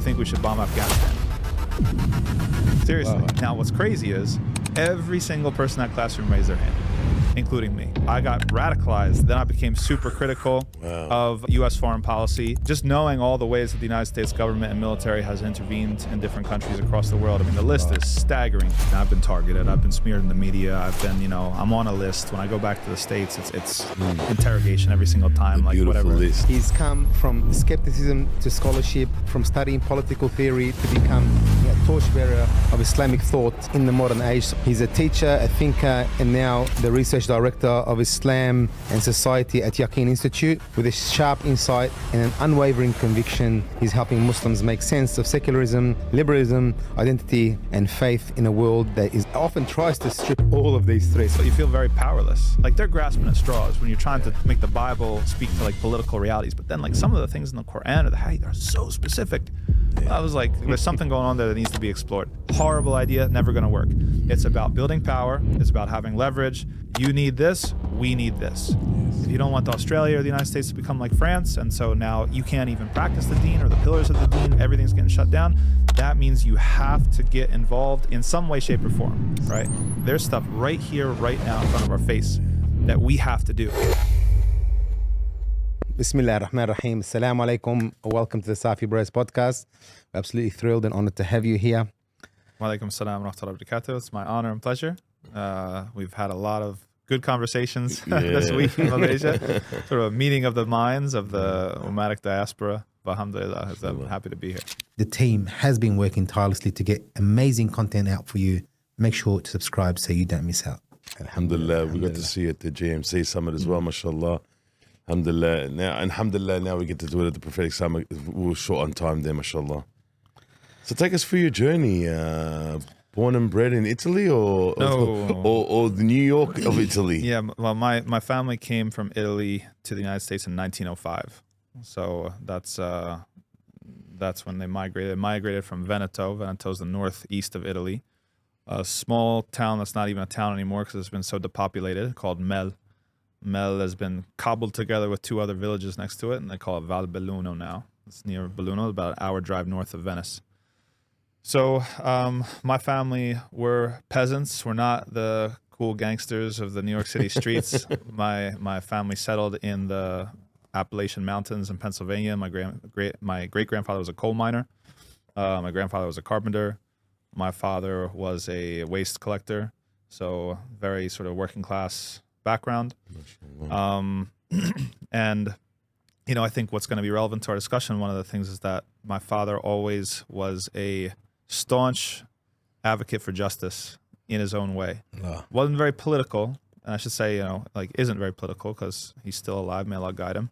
think we should bomb Afghanistan? Seriously. Wow. Now, what's crazy is every single person in that classroom raised their hand, including me. I got radicalized. Then I became super critical of U.S. foreign policy. Just knowing all the ways that the United States government and military has intervened in different countries across the world. I mean, the list is staggering. I've been targeted. I've been smeared in the media. I've been, I'm on a list. When I go back to the States, it's interrogation every single time. Like Beautiful whatever. list. He's come from skepticism to scholarship, from studying political theory to become a torchbearer of Islamic thought in the modern age. He's a teacher, a thinker, and now the research director of Islam and Society at Yaqeen Institute. With a sharp insight and an unwavering conviction, he's helping Muslims make sense of secularism, liberalism, identity, and faith in a world that often tries to strip all of these threats. But you feel very powerless. Like they're grasping at straws when you're trying to make the Bible speak to like political realities. But then like some of the things in the Quran or the Hadith are so specific. I was like, there's something going on there that needs to be explored. Horrible idea, never gonna work. It's about building power. It's about having leverage. You need this, we need this. If you don't want Australia or the United States to become like France, and so now you can't even practice the deen or the pillars of the deen, everything's getting shut down, that means you have to get involved in some way, shape, or form, right? There's stuff right here, right now in front of our face that we have to do. Bismillah ar-Rahman ar-Rahim. Assalamu alaikum. Welcome to the Safi Bros Podcast. We're absolutely thrilled and honored to have you here. Wa alaikum assalam wa rahmatullahi wa barakatuh. It's my honor and pleasure. We've had a lot of good conversations this week in Malaysia. Sort of a meeting of the minds of the Ummatic diaspora. Alhamdulillah, I'm happy to be here. The team has been working tirelessly to get amazing content out for you. Make sure to subscribe so you don't miss out. Alhamdulillah, we got to see it at the JMC Summit as well, mashallah. Alhamdulillah, now we get to do it at the Prophetic Summit. We were short on time there, mashallah. So take us through your journey. Born and bred in Italy or the New York of Italy? Yeah, well, my family came from Italy to the United States in 1905. So that's when they migrated. They migrated from Veneto. Veneto's the northeast of Italy. A small town that's not even a town anymore because it's been so depopulated, called Mel. Mel has been cobbled together with two other villages next to it, and they call it Val Belluno now. It's near Belluno, about an hour drive north of Venice. So my family were peasants. We're not the cool gangsters of the New York City streets. My family settled in the Appalachian Mountains in Pennsylvania. My great-grandfather was a coal miner. My grandfather was a carpenter. My father was a waste collector. So very sort of working class background. And I think what's going to be relevant to our discussion, one of the things is that my father always was a staunch advocate for justice in his own way. Wasn't very political, and I should say, isn't very political because he's still alive. May Allah guide him.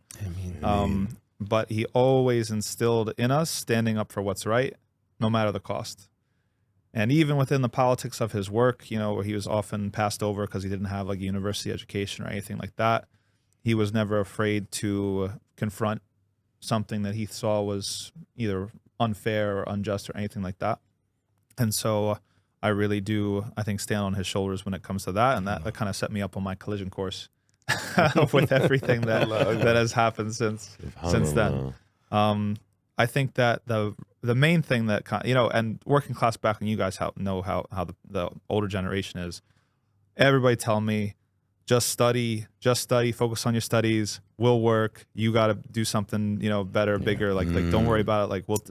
But he always instilled in us standing up for what's right, no matter the cost. And even within the politics of his work, where he was often passed over because he didn't have like a university education or anything like that, he was never afraid to confront something that he saw was either unfair or unjust or anything like that. And so I really do, I think, stand on his shoulders when it comes to that. And that kind of set me up on my collision course with everything that has happened since then. I think that the main thing that and working class background, you guys know how the older generation is. Everybody tell me, just study, focus on your studies. We'll work. You got to do something, better, bigger. Like don't worry about it. Like we'll,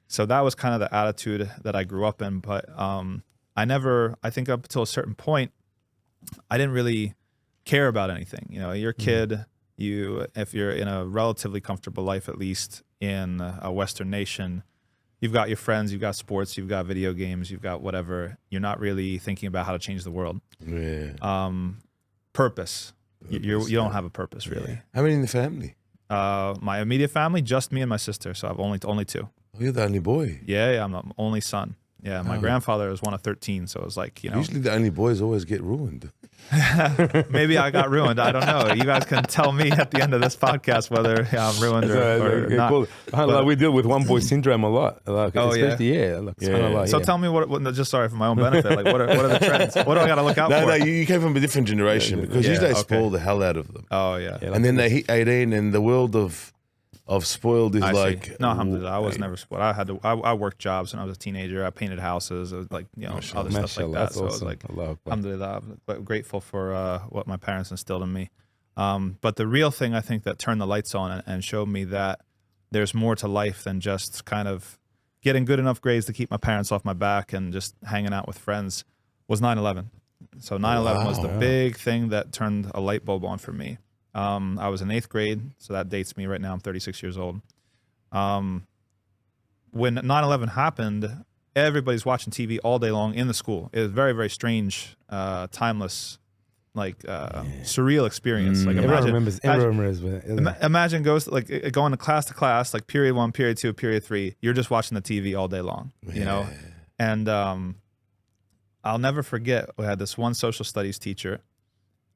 So that was kind of the attitude that I grew up in. But I think up until a certain point, I didn't really care about anything. You're a kid. If you're in a relatively comfortable life, at least in a Western nation, you've got your friends, you've got sports, you've got video games, you've got whatever. You're not really thinking about how to change the world. Purpose. You don't have a purpose, really. How many in the family? My immediate family, just me and my sister. So I've only two. Oh, you're the only boy. Yeah, I'm the only son. Yeah, my grandfather was one of 13, so it was like, Usually the only boys always get ruined. Maybe I got ruined. I don't know. You guys can tell me at the end of this podcast whether I'm ruined or not. Cool. Like we deal with one boy syndrome a lot. Like, oh, especially, yeah. So tell me just sorry for my own benefit. Like, what are the trends? What do I got to look out for? No, you came from a different generation because usually they spoil the hell out of them. Oh, yeah. And then they hit 18 and the world of of spoiled is like no, alhamdulillah, I was never spoiled. I worked jobs when I was a teenager. I painted houses, like other stuff like that. So I was like, alhamdulillah, I'm grateful for what my parents instilled in me. But the real thing I think that turned the lights on and showed me that there's more to life than just kind of getting good enough grades to keep my parents off my back and just hanging out with friends was 9/11. So 9/11 was the big thing that turned a light bulb on for me. I was in 8th grade, so that dates me right now. I'm 36 years old. When 9/11 happened, everybody's watching TV all day long in the school. It was very, very strange, timeless, like surreal experience. Like imagine goes like going to class, like period 1, period 2, period 3. You're just watching the TV all day long, you know? And I'll never forget, we had this one social studies teacher.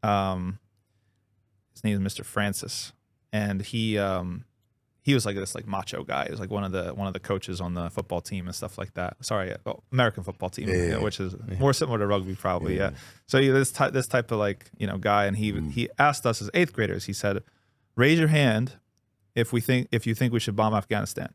His name is Mr. Francis, and he was like this like macho guy. He was like one of the coaches on the football team and stuff like that. Sorry, American football team, which is more similar to rugby probably. Yeah. So this type of like guy, and he asked us as 8th graders. He said, "Raise your hand if you think we should bomb Afghanistan."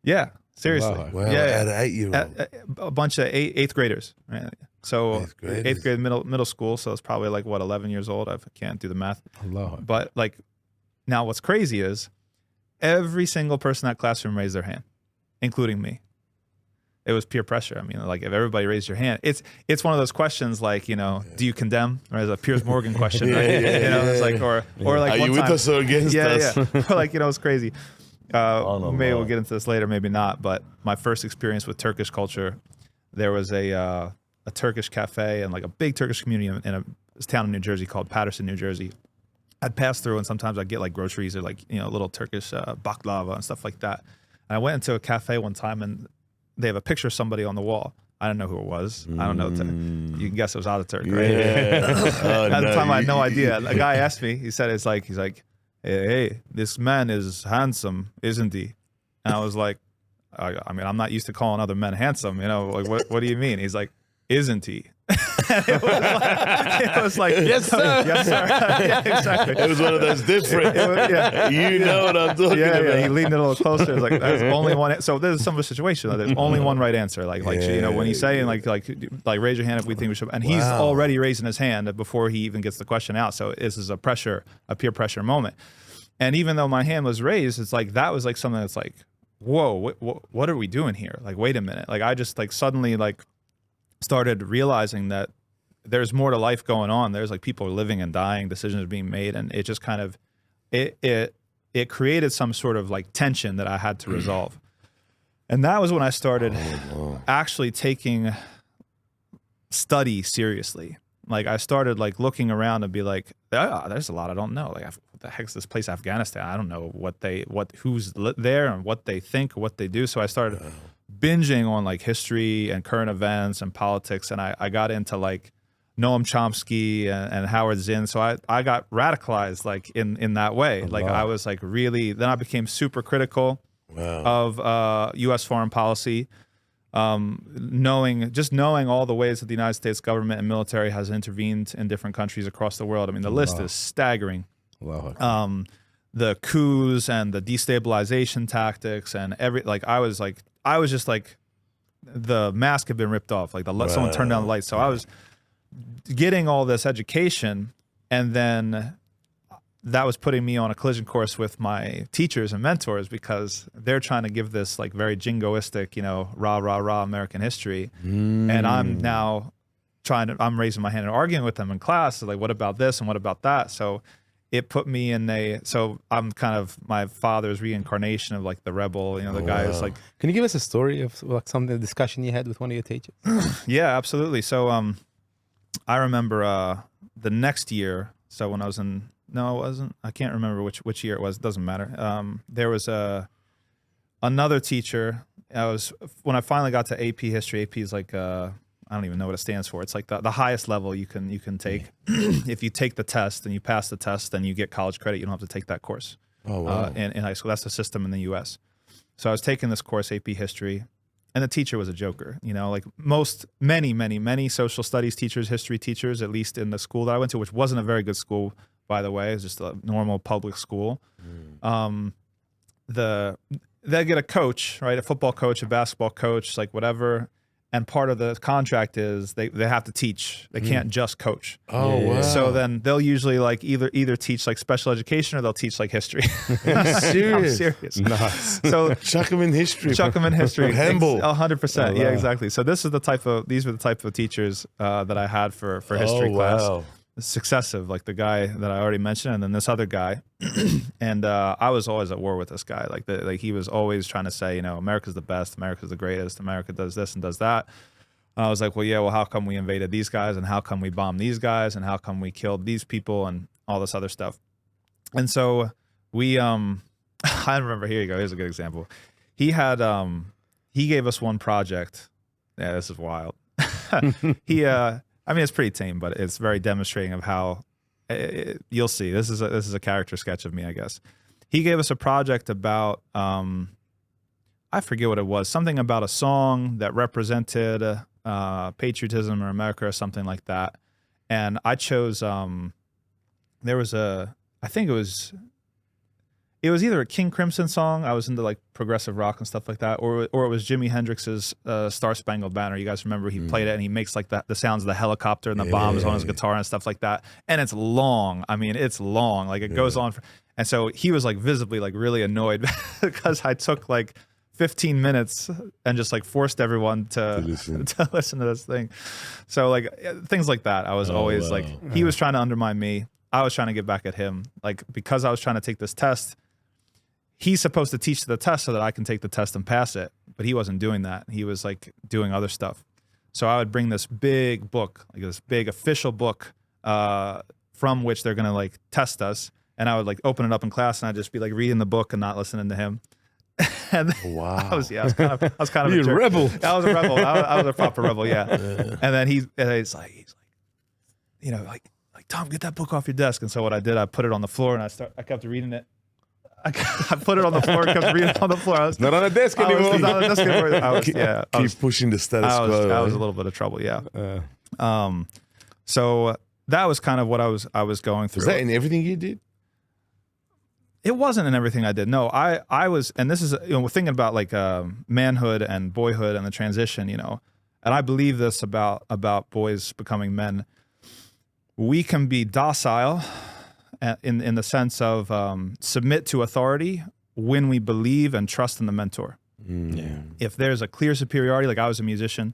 Yeah, seriously. Wow. At 8-year-old, a bunch of 8th graders. Right? So 8th grade, middle school. So it's probably like what, 11 years old. I can't do the math. But like, now what's crazy is every single person in that classroom raised their hand, including me. It was peer pressure. I mean, like if everybody raised your hand, it's one of those questions like, do you condemn? Or as a Piers Morgan question, right? It's like, or like, are you with us or against us? Yeah. Or like, it's crazy. Maybe we'll get into this later, maybe not. But my first experience with Turkish culture, there was a Turkish cafe and like a big Turkish community in a town in New Jersey called Paterson, New Jersey. I'd pass through and sometimes I'd get like groceries or like, little Turkish baklava and stuff like that. And I went into a cafe one time and they have a picture of somebody on the wall. I don't know who it was. I don't know. You can guess it was Ataturk, right? Yeah. At the time I had no idea. A guy asked me, he's like, hey, this man is handsome, isn't he? And I was like, I mean, I'm not used to calling other men handsome. Like what do you mean? He's like, isn't he? it was like yes sir, yes sir. Yeah, exactly. It was one of those different. You know what I'm talking about. Yeah, he leaned a little closer. It's like there's only one. So there's some situation. There's only one right answer. Like when he's saying like raise your hand if we think we should. And he's already raising his hand before he even gets the question out. So this is a peer pressure moment. And even though my hand was raised, it's like that was like something that's like, whoa, what are we doing here? Like, wait a minute. Like I just like suddenly like started realizing that there's more to life going on. There's like people living and dying, decisions are being made, and it just kind of it created some sort of like tension that I had to resolve. And that was when I started actually taking study seriously. Like I started like looking around and be like, there's a lot I don't know. Like what the heck's this place Afghanistan? I don't know who's there and what they think, what they do. So I started binging on like history and current events and politics, and I got into like Noam Chomsky and Howard Zinn. So I got radicalized like in that way. Like I was like then I became super critical of U.S. foreign policy, knowing all the ways that the United States government and military has intervened in different countries across the world. I mean, the list is staggering. The coups and the destabilization tactics and I was just like the mask had been ripped off. Like someone turned down the lights. So I was getting all this education, and then that was putting me on a collision course with my teachers and mentors because they're trying to give this like very jingoistic, rah, rah, rah American history. And I'm now I'm raising my hand and arguing with them in class. So like, what about this and what about that? So it put me in so I'm kind of my father's reincarnation of like the rebel, the guy who's like. Can you give us a story of like the discussion you had with one of your teachers? Yeah, absolutely. So I remember the next year, so when I was no, it wasn't. I can't remember which year it was. It doesn't matter. There was another teacher. When I finally got to AP history. AP is like I don't even know what it stands for. It's like the highest level you can take. If you take the test and you pass the test, then you get college credit. You don't have to take that course. Oh, wow. In high school. That's the system in the U.S. So I was taking this course, AP history, and the teacher was a joker. Like many social studies teachers, history teachers, at least in the school that I went to, which wasn't a very good school, by the way. It was just a normal public school. they get a coach, right? A football coach, a basketball coach, like whatever. And part of the contract is they have to teach. They can't just coach. Oh, wow. So then they'll usually like either teach like special education or they'll teach like history. Serious? I'm serious. Nice. So Chuck them in history. chuck them in history. Handball. 100%. Yeah, exactly. So these were the type of teachers that I had for history class. Wow. Successive, like the guy that I already mentioned, and then this other guy. And I was always at war with this guy. Like he was always trying to say, America's the best, America's the greatest, America does this and does that. And I was like, well, how come we invaded these guys, and how come we bombed these guys, and how come we killed these people, and all this other stuff. And so we, I remember. Here you go. Here's a good example. He gave us one project. Yeah, this is wild. I mean, it's pretty tame, but it's very demonstrating of how you'll see. This is a character sketch of me, I guess. He gave us a project about I forget what it was, something about a song that represented patriotism or America or something like that. And I chose there was I think it was either a King Crimson song. I was into like progressive rock and stuff like that, or it was Jimi Hendrix's Star Spangled Banner. You guys remember he played it, and he makes like the sounds of the helicopter and the bombs on his guitar and stuff like that. And it's long. I mean, it's long. Like it goes on. And so he was like visibly like really annoyed because I took like 15 minutes and just like forced everyone to listen to this thing. So like things like that. I was always like, he was trying to undermine me. I was trying to get back at him. Like because I was trying to take this test, he's supposed to teach the test so that I can take the test and pass it. But he wasn't doing that. He was like doing other stuff. So I would bring this big book, like this big official book from which they're going to like test us. And I would like open it up in class and I'd just be like reading the book and not listening to him. And wow. I was kind of You're a rebel. I was a rebel. I was a proper rebel. Yeah. And then he's like, Tom, get that book off your desk. And so what I did, I put it on the floor and I kept reading it. I put it on the floor, kept reading it on the floor. I was Not on a desk anymore. Not on a desk anymore. Keep pushing the status quo. I was a little bit of trouble. Yeah. So that was kind of what I was going through. Was that in everything you did? It wasn't in everything I did. No, I was, and this is, we're thinking about like manhood and boyhood and the transition, and I believe this about boys becoming men. We can be docile in the sense of submit to authority when we believe and trust in the mentor. Yeah. If there's a clear superiority, like I was a musician,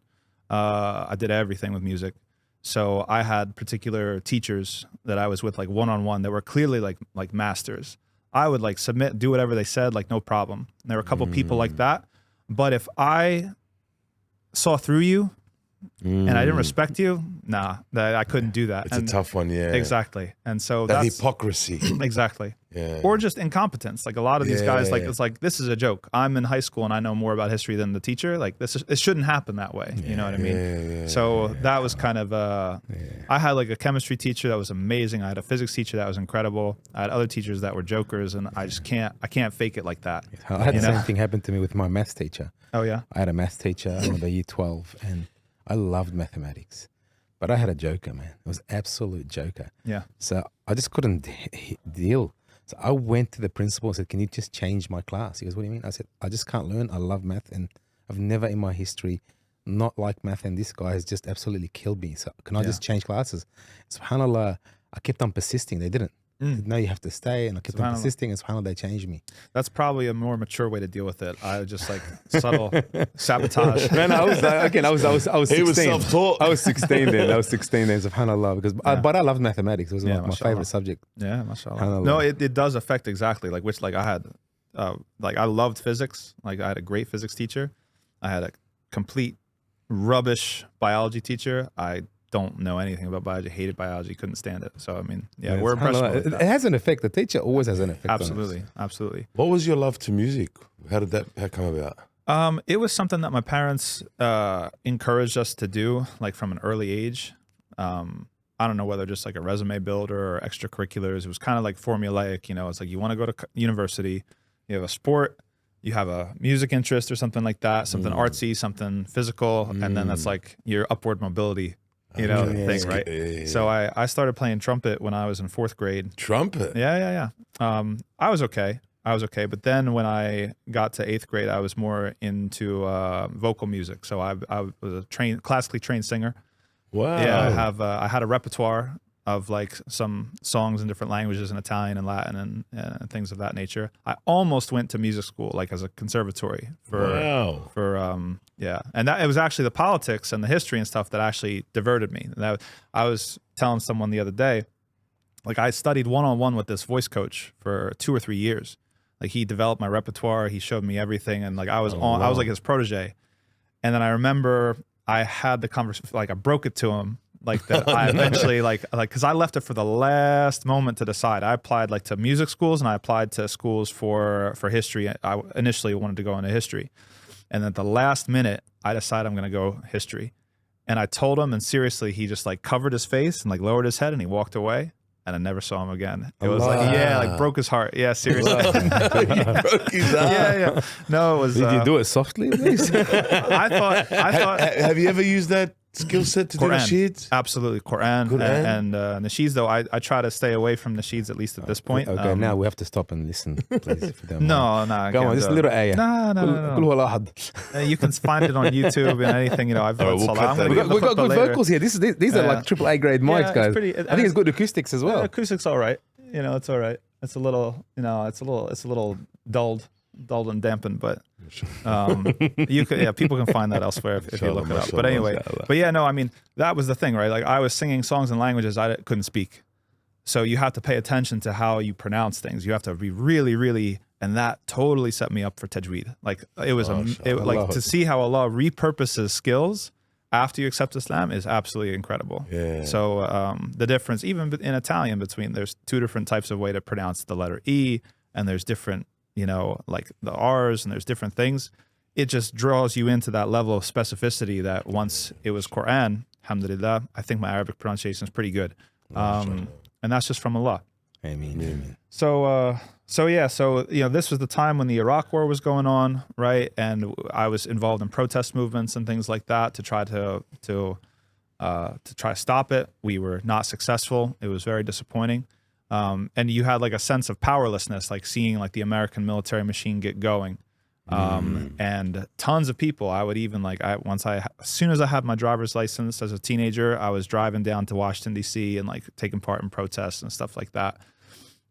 I did everything with music. So I had particular teachers that I was with like one-on-one that were clearly like masters. I would like submit, do whatever they said, like no problem. And there were a couple people like that. But if I saw through you and I didn't respect you, I couldn't do that. It's a tough one, yeah. Exactly. And so that that's hypocrisy. Exactly. Yeah. Or just incompetence. Like a lot of these guys, like it's like, this is a joke. I'm in high school and I know more about history than the teacher. Like it shouldn't happen that way. You know what I mean? So that was kind of I had like a chemistry teacher that was amazing. I had a physics teacher that was incredible. I had other teachers that were jokers, and I can't fake it like that. I had the same thing happen to me with my maths teacher. Oh yeah. I had a maths teacher in about year 12, and I loved mathematics, but I had a joker, man. It was absolute joker. Yeah. So I just couldn't deal. So I went to the principal and said, can you just change my class? He goes, what do you mean? I said, I just can't learn. I love math, and I've never in my history not liked math, and this guy has just absolutely killed me. So can I just change classes? SubhanAllah, I kept on persisting. They didn't. They said, no, you have to stay. And I kept on persisting, and SubhanAllah, they changed me. That's probably a more mature way to deal with it. I just like subtle sabotage. Man, I was 16. He was self-taught. I was 16 then. SubhanAllah, because but I loved mathematics. It was my favorite subject. Yeah, mashallah. No, it does affect exactly like I had I loved physics. Like I had a great physics teacher. I had a complete rubbish biology teacher. I don't know anything about biology, hated biology, couldn't stand it. So I mean, we're impressed with it has an effect. The teacher always has an effect. Absolutely. What was your love to music? How did that come about? It was something that my parents encouraged us to do, like from an early age. I don't know whether just like a resume builder or extracurriculars. It was kind of like formulaic, It's like you want to go to university, you have a sport, you have a music interest or something like that, something artsy, something physical, and then that's like your upward mobility. Thing, right? Yeah. So I started playing trumpet when I was in 4th grade. Trumpet? Yeah. I was okay. I was okay. But then when I got to 8th grade, I was more into vocal music. So I was a classically trained singer. Wow. Yeah, I had a repertoire of like some songs in different languages, in Italian and Latin and things of that nature. I almost went to music school, like as a conservatory and that it was actually the politics and the history and stuff that actually diverted me. I was telling someone the other day, like I studied one-on-one with this voice coach for 2 or 3 years. Like he developed my repertoire, he showed me everything, and like I was like his protege. And then I remember I had the conversation, like I broke it to him, like that I eventually like because I left it for the last moment to decide. I applied like to music schools and I applied to schools for history. I initially wanted to go into history, and at the last minute I decided I'm going to go history. And I told him, and seriously, he just like covered his face and like lowered his head and he walked away. And I never saw him again. It was like, like broke his heart. Yeah, seriously. He broke his heart. Yeah. No, it was. Did you do it softly, at least? I thought. Have you ever used that skill set to do nasheeds? Absolutely, Quran. And nasheeds. Though I try to stay away from nasheeds at least at this point. Okay, now we have to stop and listen, please. If you don't no, go on, just a little ayah. No. You can find it on YouTube and anything. I've we'll we got good vocals here. These are like AAA grade mics, guys. I think it's good acoustics as well. Acoustics, all right. It's all right. It's a little, it's a little dulled and dampened, but people can find that elsewhere if you look it up. But anyway, I mean, that was the thing, right? Like I was singing songs in languages I couldn't speak. So you have to pay attention to how you pronounce things. You have to be really, really, and that totally set me up for tajweed. Like it was, to see how Allah repurposes skills after you accept Islam is absolutely incredible. Yeah. So the difference, even in Italian, there's 2 different types of way to pronounce the letter E, and there's different, like the R's, and there's different things. It just draws you into that level of specificity that once it was Quran, alhamdulillah, I think my Arabic pronunciation is pretty good. And that's just from Allah. Amen. So this was the time when the Iraq War was going on, right? And I was involved in protest movements and things like that to try to stop it. We were not successful. It was very disappointing. And you had like a sense of powerlessness, like seeing like the American military machine get going. And tons of people, I would even as soon as I had my driver's license as a teenager, I was driving down to Washington, D.C. and like taking part in protests and stuff like that.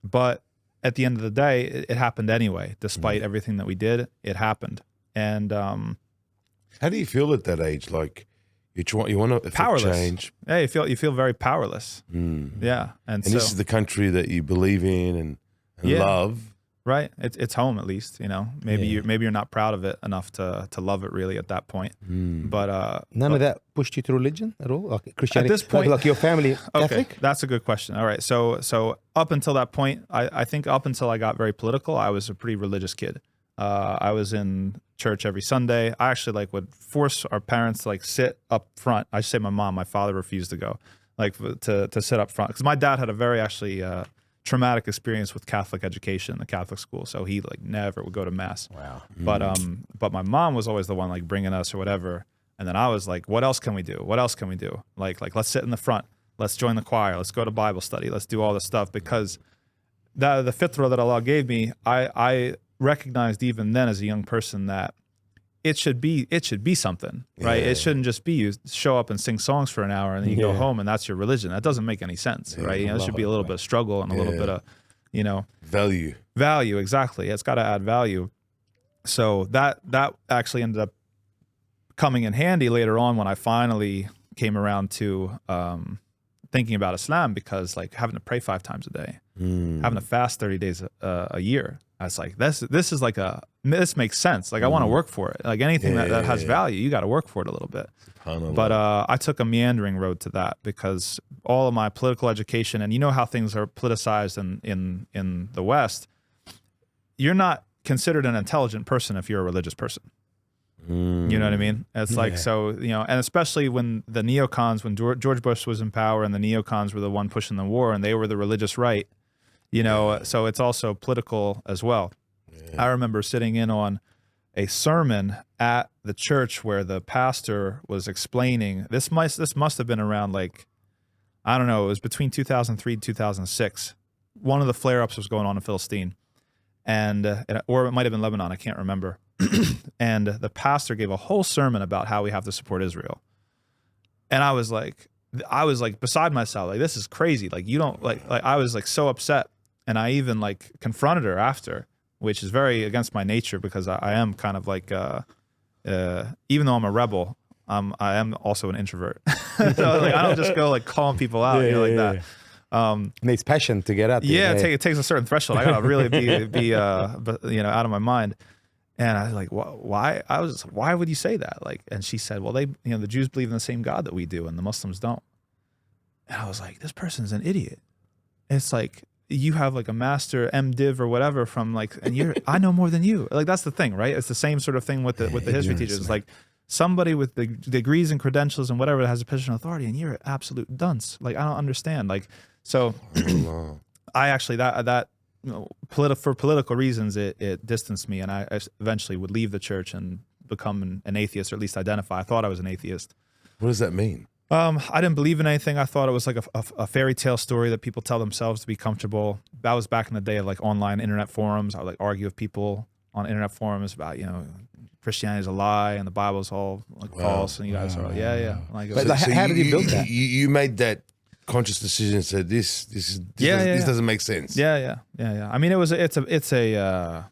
But at the end of the day, it happened anyway. Despite everything that we did, it happened. And how do you feel at that age? Like you want to powerless. Change? Yeah, you feel very powerless. Yeah, and so, this is the country that you believe in and love. Right, it's home at least. Maybe you're not proud of it enough to love it really at that point. But none of that pushed you to religion at all, like Christianity. At this point, like your family Catholic. Okay, that's a good question. All right, so up until that point, I think up until I got very political, I was a pretty religious kid. I was in church every Sunday. I actually would force our parents to sit up front. I should say my mom. My father refused to go, to sit up front because my dad had a very traumatic experience with Catholic education in the Catholic school, so he never would go to mass. Wow. But my mom was always the one bringing us or whatever, and then I was like, what else can we do? What else can we do? Like let's sit in the front, let's join the choir, let's go to Bible study, let's do all this stuff, because the fitrah that Allah gave me, I recognized even then as a young person that it should be something, right? It shouldn't just be you show up and sing songs for an hour and then you go home and that's your religion. That doesn't make any sense, right? There should be a little bit of struggle and a little bit of, value. Exactly. It's got to add value. So that actually ended up coming in handy later on when I finally came around to thinking about Islam, because having to pray 5 times a day, having to fast 30 days a year. I was like, this makes sense. I want to work for it. Anything that has value, you got to work for it a little bit. But I took a meandering road to that because all of my political education, and you know how things are politicized in the West, you're not considered an intelligent person if you're a religious person. You know what I mean? It's and especially when the neocons, when George Bush was in power and the neocons were the one pushing the war and they were the religious right, so it's also political as well. I remember sitting in on a sermon at the church where the pastor was explaining, this must have been around I don't know, it was between 2003 and 2006. One of the flare-ups was going on in Philistine. or it might have been Lebanon, I can't remember. And the pastor gave a whole sermon about how we have to support Israel. And I was like beside myself, like, this is crazy. Like, you don't like I was like so upset. And I even like confronted her after, which is very against my nature, because I am kind of like, even though I'm a rebel, I am also an introvert. So like, I don't just go like calling people out, like that. Needs passion to get out there. It takes a certain threshold. I gotta really be out of my mind. And I was like, why? Why would you say that? Like, and she said, well, the Jews believe in the same God that we do, and the Muslims don't. And I was like, this person's an idiot. And it's like, you have like a master MDiv or whatever from like, and I know more than you. Like, that's the thing, right? It's the same sort of thing with the history teachers. It's like somebody with the degrees and credentials and whatever has a position of authority, and you're an absolute dunce. Like, I don't understand. Like, so I actually for political reasons, it distanced me, and I eventually would leave the church and become an atheist, or at least identify. I thought I was an atheist. What does that mean? I didn't believe in anything. I thought it was like a fairy tale story that people tell themselves to be comfortable. That was back in the day of like online internet forums. I would like argue with people on internet forums about, Christianity is a lie and the Bible is all like false. And you guys are like, yeah. Like, But how did you build that? You made that conscious decision and said, this doesn't make sense. Yeah. I mean, it's a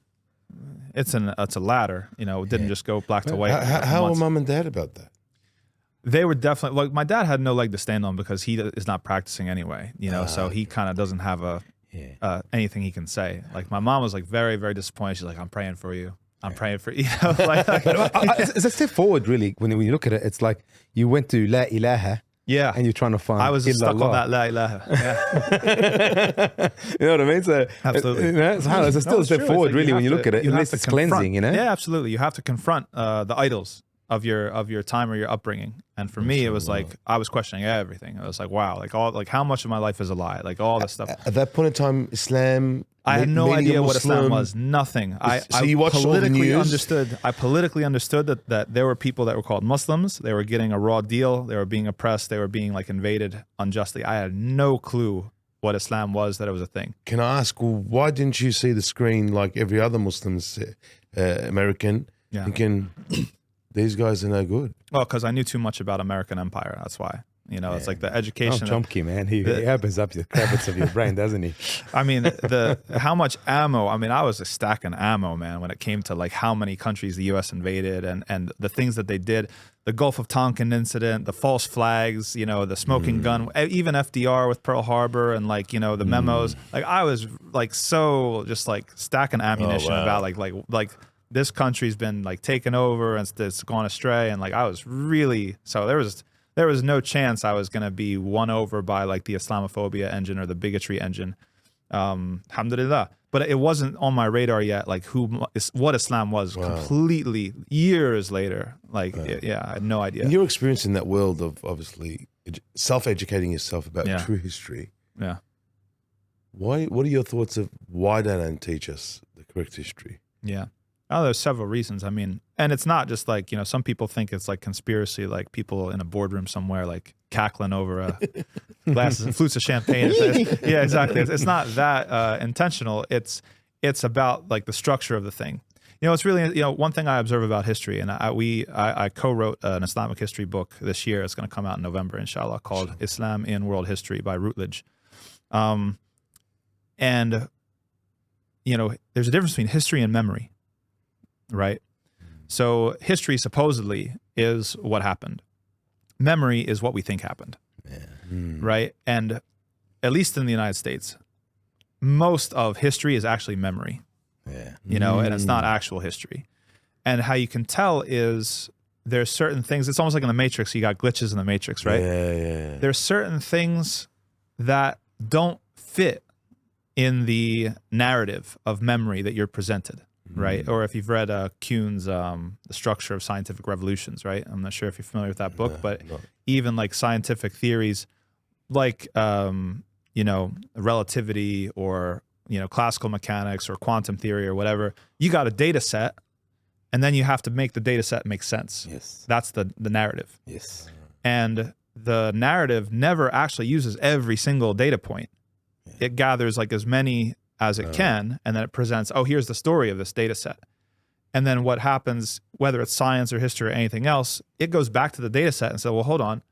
ladder. It didn't just go black to white. How were mom and dad about that? They were definitely like, my dad had no leg to stand on because he is not practicing anyway. So he kind of doesn't have anything he can say. Like, my mom was like very, very disappointed. She's like, I'm praying for you. I'm praying for you. It's a step forward, really. When you look at it, it's like you went to La ilaha. Yeah. And you're trying to find. I was stuck on that La ilaha. Yeah. You know what I mean? So, absolutely. It's still a step forward, really, when you look at it. At least it's cleansing, Yeah, absolutely. You have to confront the idols of your time or your upbringing. And for me, it was like, I was questioning everything. I was like, wow, like how much of my life is a lie? Like all this stuff. At that point in time, Islam, I had no idea what Islam was. Nothing. So you watched all the news? I politically understood that there were people that were called Muslims. They were getting a raw deal. They were being oppressed. They were being like invaded unjustly. I had no clue what Islam was, that it was a thing. Can I ask, why didn't you see the screen like every other Muslim, American, thinking these guys are no good? Well, because I knew too much about American empire. That's why. It's like the education. Chomsky, man. He opens up the cravats of your brain, doesn't he? I mean, how much ammo. I mean, I was stacking ammo, man, when it came to like how many countries the U.S. invaded and the things that they did. The Gulf of Tonkin incident, the false flags, the smoking gun, even FDR with Pearl Harbor and like, the memos. Like, I was like so just like stacking ammunition about like this country's been like taken over and it's gone astray. And like, I was really, so there was no chance I was going to be won over by like the Islamophobia engine or the bigotry engine. Alhamdulillah. But it wasn't on my radar yet, like what Islam was completely years later. Like, I had no idea. And you're experiencing that world of obviously self-educating yourself about true history. Yeah. What are your thoughts of why they don't teach us the correct history? Yeah. Oh, there's several reasons. I mean, and it's not just like, some people think it's like conspiracy, like people in a boardroom somewhere, like cackling over a glasses and flutes of champagne. Yeah, exactly. It's not that intentional. It's about like the structure of the thing. It's really, one thing I observe about history, and I co-wrote an Islamic history book this year. It's going to come out in November, inshallah, called Islam in World History by Routledge. And, there's a difference between history and memory. Right? So history supposedly is what happened. Memory is what we think happened. Right? And at least in the United States, most of history is actually memory. And it's not actual history. And how you can tell is there's certain things, it's almost like in the Matrix, you got glitches in the Matrix, right? There's certain things that don't fit in the narrative of memory that you're presented. Right? Or if you've read Kuhn's The Structure of Scientific Revolutions, right? I'm not sure if you're familiar with that book, but even like scientific theories like, relativity or, classical mechanics or quantum theory or whatever, you got a data set and then you have to make the data set make sense. Yes. That's the narrative. Yes. And the narrative never actually uses every single data point. It gathers like as many as it can, and then it presents, oh, here's the story of this data set. And then what happens, whether it's science or history or anything else, it goes back to the data set and says, well, hold on,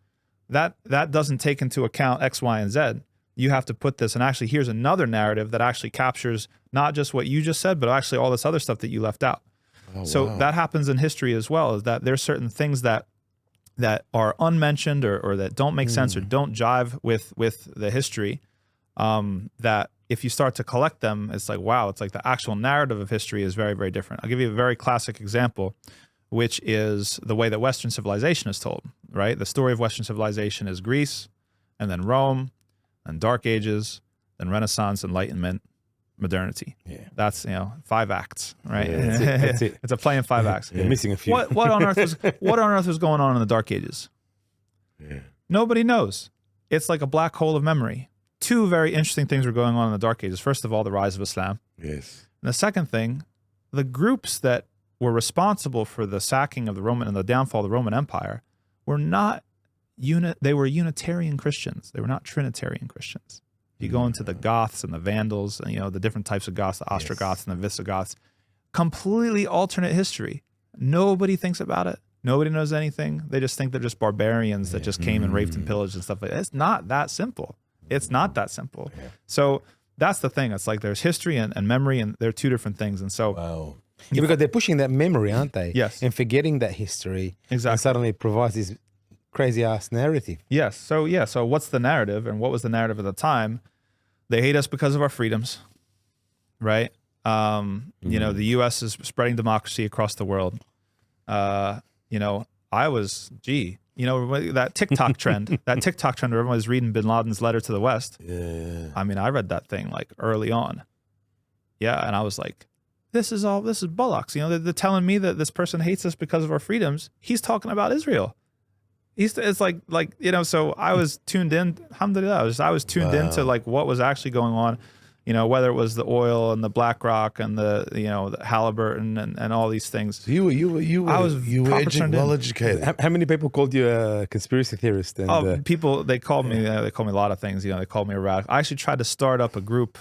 that doesn't take into account X, Y, and Z. You have to put this, and actually here's another narrative that actually captures not just what you just said, but actually all this other stuff that you left out. So that happens in history as well, is that there's certain things that are unmentioned or that don't make sense or don't jive with the history, that if you start to collect them, it's like, wow, it's like the actual narrative of history is very, very different. I'll give you a very classic example, which is the way that Western civilization is told, right? The story of Western civilization is Greece, and then Rome, and Dark Ages, then Renaissance, Enlightenment, modernity. Yeah. That's, 5 acts, right? Yeah, that's it. It's a play in 5 acts. You're missing a few. What on earth was going on in the Dark Ages? Yeah. Nobody knows. It's like a black hole of memory. 2 very interesting things were going on in the Dark Ages. First of all, the rise of Islam. Yes. And the second thing, the groups that were responsible for the sacking of the Roman and the downfall of the Roman Empire were not they were Unitarian Christians. They were not Trinitarian Christians. You go into the Goths and the Vandals, and the different types of Goths, the Ostrogoths and the Visigoths, completely alternate history. Nobody thinks about it. Nobody knows anything. They just think they're just barbarians that just came and raped and pillaged and stuff like that. It's not that simple. It's not that simple. Yeah. So that's the thing. It's like there's history and memory, and they're 2 different things. And so, yeah, because they're pushing that memory, aren't they? Yes. And forgetting that history. Exactly. And suddenly it provides this crazy ass narrative. Yes. So what's the narrative, and what was the narrative at the time? They hate us because of our freedoms, right? The U.S. is spreading democracy across the world. That TikTok trend, where everyone was reading Bin Laden's letter to the West. Yeah. I mean, I read that thing like early on. Yeah. And I was like, this is bollocks. They're telling me that this person hates us because of our freedoms. He's talking about Israel. It's like so I was tuned in, alhamdulillah, I was tuned into like what was actually going on, whether it was the oil and the BlackRock and the Halliburton and all these things. So you were well educated. How many people called you a conspiracy theorist? And, people, they called me a lot of things. They called me a radical. I actually tried to start up a group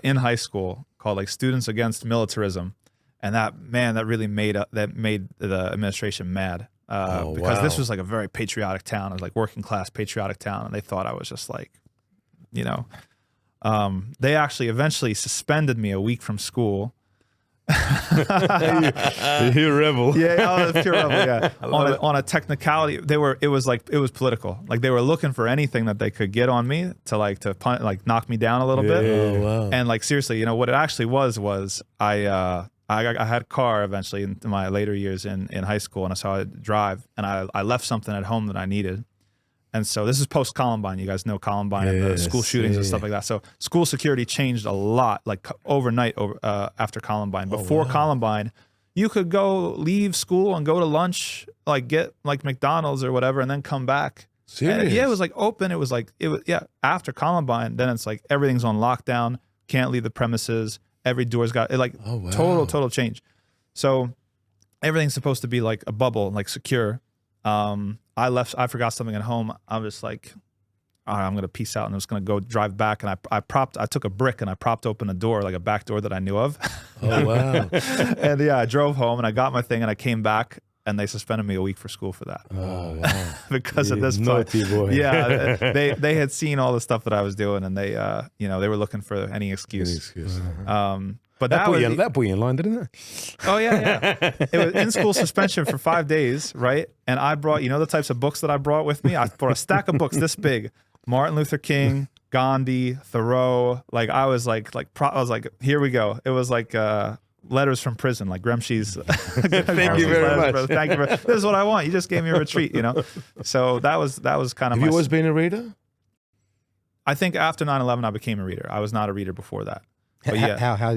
in high school called like Students Against Militarism, and that really made the administration mad. Because this was like a very patriotic town. It was like working class patriotic town, and they thought I was just like, they actually eventually suspended me a week from school. You're a rebel. Yeah, I was a pure rebel. Yeah, on a technicality, it was political. Like they were looking for anything that they could get on me to knock me down a little bit. Oh, wow. And like seriously, what it actually was I had a car eventually in my later years in high school, and so I drive, and I left something at home that I needed. And so this is post Columbine. You guys know Columbine and the school shootings and stuff like that. So school security changed a lot, like overnight after Columbine. Before Columbine, you could leave school and go to lunch, like get like McDonald's or whatever, and then come back. Serious? Yeah, it was like open. It was after Columbine, then it's like everything's on lockdown. Can't leave the premises. Every door's got total change. So everything's supposed to be like a bubble, like secure. I forgot something at home. I was like, all right, I'm going to peace out, and I was going to go drive back. And I took a brick and I propped open a door, like a back door that I knew of. Oh, wow. And I drove home and I got my thing and I came back, and they suspended me a week for school for that. Oh, wow. Because at this point, naughty boy. Yeah, they had seen all the stuff that I was doing, and they they were looking for any excuse. But that put you in line, didn't it? Oh yeah. It was in-school suspension for 5 days, right? And I brought, the types of books that I brought with me. I brought a stack of books this big: Martin Luther King, Gandhi, Thoreau. Like I was like, here we go. It was like letters from prison, like Gramsci's. Thank you very much. Thank you. This is what I want. You just gave me a retreat, So that was kind of. Have you always been a reader? I think after 9/11, I became a reader. I was not a reader before that. But yeah. How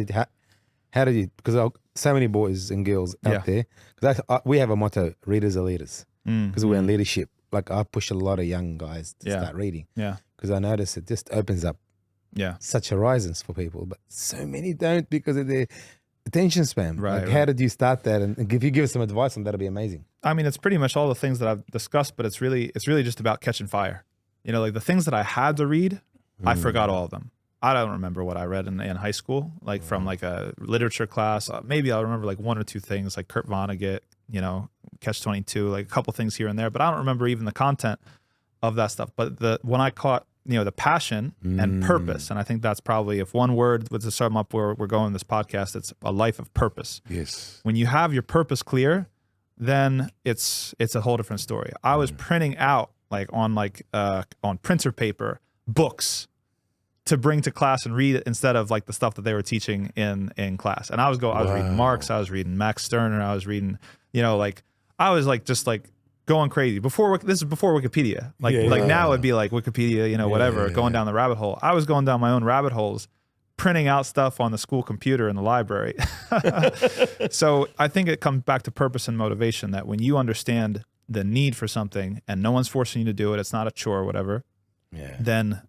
did you? Because so many boys and girls out there. Because we have a motto: readers are leaders. Because we're in leadership. Like I push a lot of young guys to start reading. Yeah. Because I notice it just opens up. Yeah. Such horizons for people, but so many don't because of their attention span. Right. Like, how did you start that? And if you give us some advice on that, that'd be amazing. I mean, it's pretty much all the things that I've discussed, but it's really just about catching fire. Like the things that I had to read, I forgot all of them. I don't remember what I read in high school, like from like a literature class. Maybe I'll remember like one or two things, like Kurt Vonnegut, you know, Catch-22, like a couple things here and there. But I don't remember even the content of that stuff. But when I caught, you know, the passion and purpose, and I think that's probably, if one word was to sum up where we're going in this podcast, it's a life of purpose. Yes. When you have your purpose clear, then it's a whole different story. I was printing out on printer paper books to bring to class and read it instead of like the stuff that they were teaching in class. And I was reading Marx, I was reading Max Stirner, I was reading, you know, like I was like just like going crazy. This is before Wikipedia. Like now it'd be like Wikipedia, you know, whatever, going down the rabbit hole. I was going down my own rabbit holes, printing out stuff on the school computer in the library. So I think it comes back to purpose and motivation, that when you understand the need for something and no one's forcing you to do it, it's not a chore or whatever, then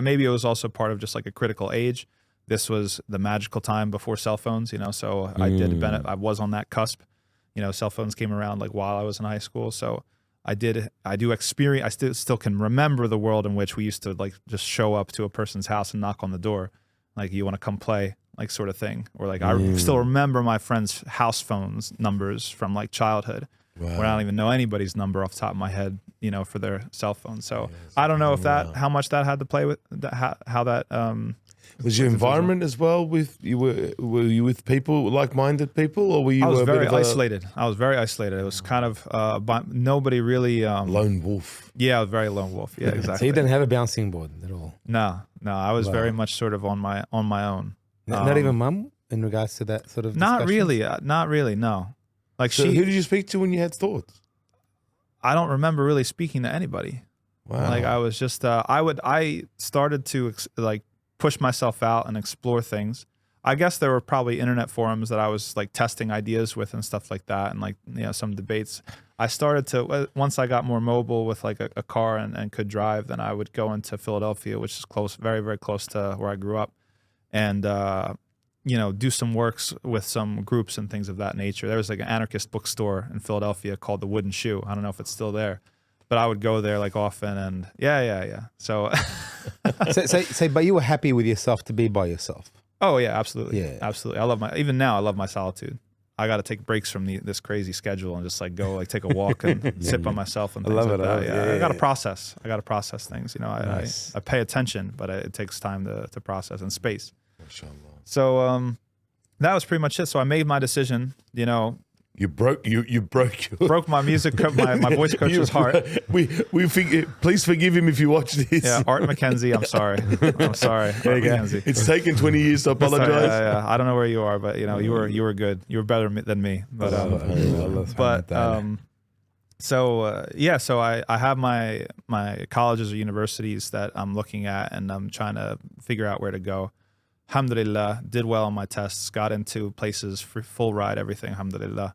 maybe it was also part of just like a critical age. This was the magical time before cell phones, you know, so I was on that cusp. You know, cell phones came around like while I was in high school. So I still can remember the world in which we used to like just show up to a person's house and knock on the door. Like, you want to come play, like sort of thing. Or like, I still remember my friends' house phones numbers from like childhood. Wow. Where I don't even know anybody's number off the top of my head, you know, for their cell phone. So I don't know if how much that had to play with how that, was your environment as well? Were you with people, like-minded people, or were you? I was very isolated. It was kind of nobody really. Lone wolf. Yeah, I was very lone wolf. Yeah, exactly. So you didn't have a bouncing board at all? No. I was very much sort of on my own. Not even mum in regards to that sort of. Not really. No. Like, so who did you speak to when you had thoughts? I don't remember really speaking to anybody. Wow. Like, I was just I started to like push myself out and explore things. I guess there were probably internet forums that I was like testing ideas with and stuff like that, and like, you know, some debates. I started to, once I got more mobile with like a car and could drive, then I would go into Philadelphia, which is close, very, very close to where I grew up, and you know, do some works with some groups and things of that nature. There was like an anarchist bookstore in Philadelphia called the Wooden Shoe. I don't know if it's still there, but I would go there like often, and yeah. So, but you were happy with yourself to be by yourself. Oh yeah, absolutely. Yeah, absolutely. Even now I love my solitude. I got to take breaks from this crazy schedule and just like go like take a walk and sit by myself and things like that. Yeah, I got to process. I got to process things. You know, I pay attention, but it takes time to process, and space. So that was pretty much it. So I made my decision. You know, You broke my music my voice coach's heart. Please forgive him if you watch this. Yeah, Art McKenzie, I'm sorry. There you go. It's taken 20 years to apologize. Yeah. I don't know where you are, but you know, you were good. You were better than me. But so I have my colleges or universities that I'm looking at, and I'm trying to figure out where to go. Alhamdulillah, did well on my tests, got into places for full ride, everything, alhamdulillah.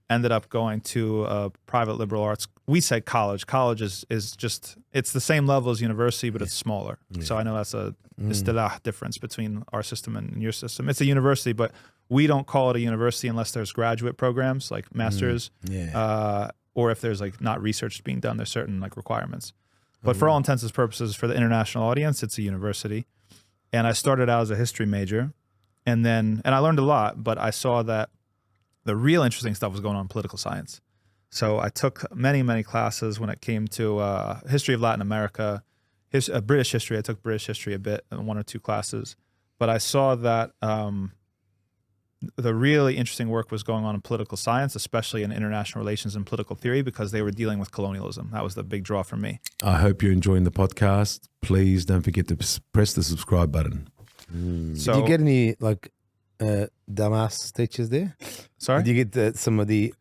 Ended up going to a private liberal arts. We say college. College is just, it's the same level as university, but it's smaller. Yeah. So I know that's a istilah difference between our system and your system. It's a university, but we don't call it a university unless there's graduate programs like masters, or if there's like not research being done, there's certain like requirements. But for all intents and purposes, for the international audience, it's a university. And I started out as a history major, and I learned a lot, but I saw that the real interesting stuff was going on in political science. So I took many, many classes when it came to history of Latin America, British history. I took British history a bit in one or two classes, but I saw that the really interesting work was going on in political science, especially in international relations and political theory, because they were dealing with colonialism. That was the big draw for me. I hope you're enjoying the podcast. Please don't forget to press the subscribe button. So, did you get any like Damas teachers there? Sorry? Did you get some of the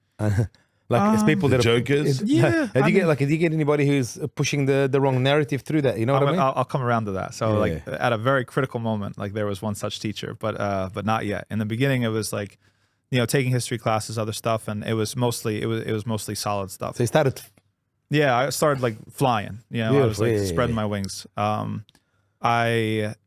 as people that jokers? Yeah. Did you get anybody who's pushing the wrong narrative through that? You know what I mean? I'll come around to that. So at a very critical moment, like there was one such teacher, but not yet. In the beginning, it was like, you know, taking history classes, other stuff, and it was mostly solid stuff. So you started. Yeah, I started like flying. You know, I was like spreading my wings.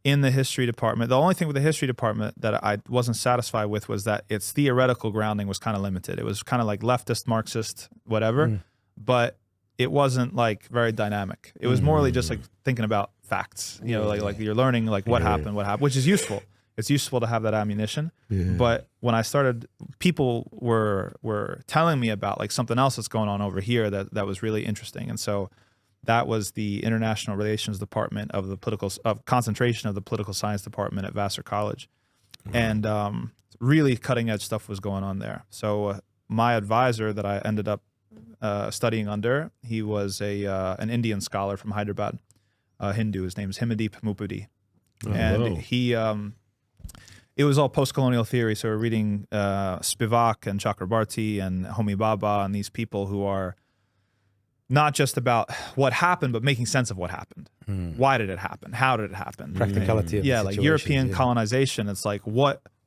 In the history department, the only thing with the history department that I wasn't satisfied with was that its theoretical grounding was kind of limited. It was kind of like leftist, Marxist, whatever. But it wasn't like very dynamic. It was morely just like thinking about facts, you know, like you're learning like what happened, which is useful. It's useful to have that ammunition. But when I started, people were telling me about like something else that's going on over here that was really interesting. And so that was the International Relations Department of the concentration of the Political Science Department at Vassar College. And really cutting edge stuff was going on there. So my advisor that I ended up studying under, he was an Indian scholar from Hyderabad, Hindu. His name is Himadeep Mupudi. He it was all post-colonial theory. So we're reading Spivak and Chakrabarti and Homi Bhabha and these people who are not just about what happened, but making sense of what happened. Why did it happen? How did it happen? Practicality of the like European colonization. It's like,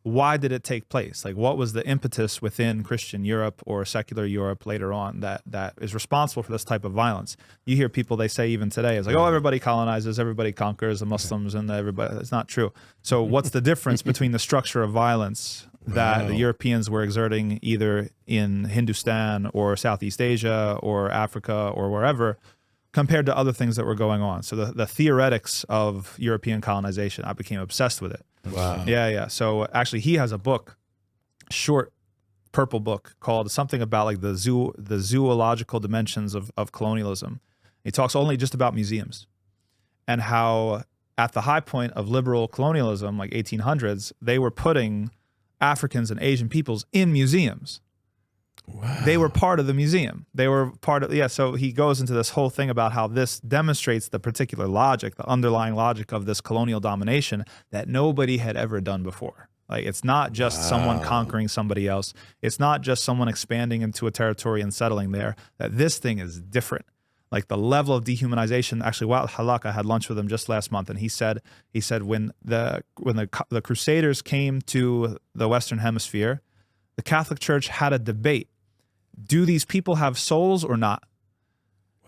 why did it take place? Like, what was the impetus within Christian Europe or secular Europe later on that is responsible for this type of violence? You hear people, they say even today, it's like, oh, everybody colonizes, everybody conquers, the Muslims and everybody. It's not true. So what's the difference between the structure of violence that the Europeans were exerting either in Hindustan or Southeast Asia or Africa or wherever, compared to other things that were going on? So the theoretics of European colonization, I became obsessed with it. Wow. Yeah. So actually he has a book, short purple book called something about like the zoological dimensions of colonialism. He talks only just about museums and how at the high point of liberal colonialism, like 1800s, they were putting Africans and Asian peoples in museums. Wow. They were part of the museum. They were part of, so he goes into this whole thing about how this demonstrates the particular logic, the underlying logic of this colonial domination that nobody had ever done before. Like, it's not just someone conquering somebody else. It's not just someone expanding into a territory and settling there. That this thing is different. Like the level of dehumanization. Actually, while Halak, I had lunch with him just last month, and he said when the Crusaders came to the Western Hemisphere, the Catholic Church had a debate. Do these people have souls or not?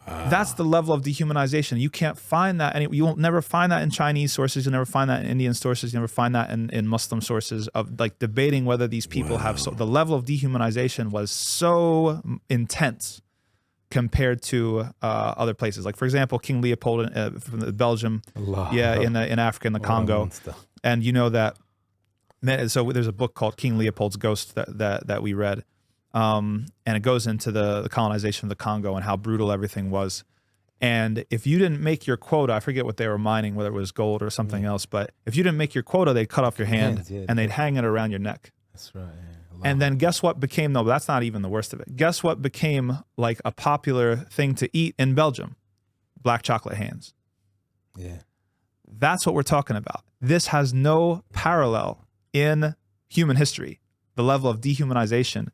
Wow. That's the level of dehumanization. You can't find that. You will never find that in Chinese sources. You'll never find that in Indian sources. You never find that in Muslim sources of like debating whether these people have souls. The level of dehumanization was so intense compared to other places. Like, for example, King Leopold from Belgium, in Africa, in the Congo. And you know that, so there's a book called King Leopold's Ghost that we read. And it goes into the colonization of the Congo and how brutal everything was. And if you didn't make your quota, I forget what they were mining, whether it was gold or something else, but if you didn't make your quota, they'd cut off your hand and they'd hang it around your neck. That's right. And then guess what became, no, that's not even the worst of it. Guess what became like a popular thing to eat in Belgium? Black chocolate hands. Yeah. That's what we're talking about. This has no parallel in human history, the level of dehumanization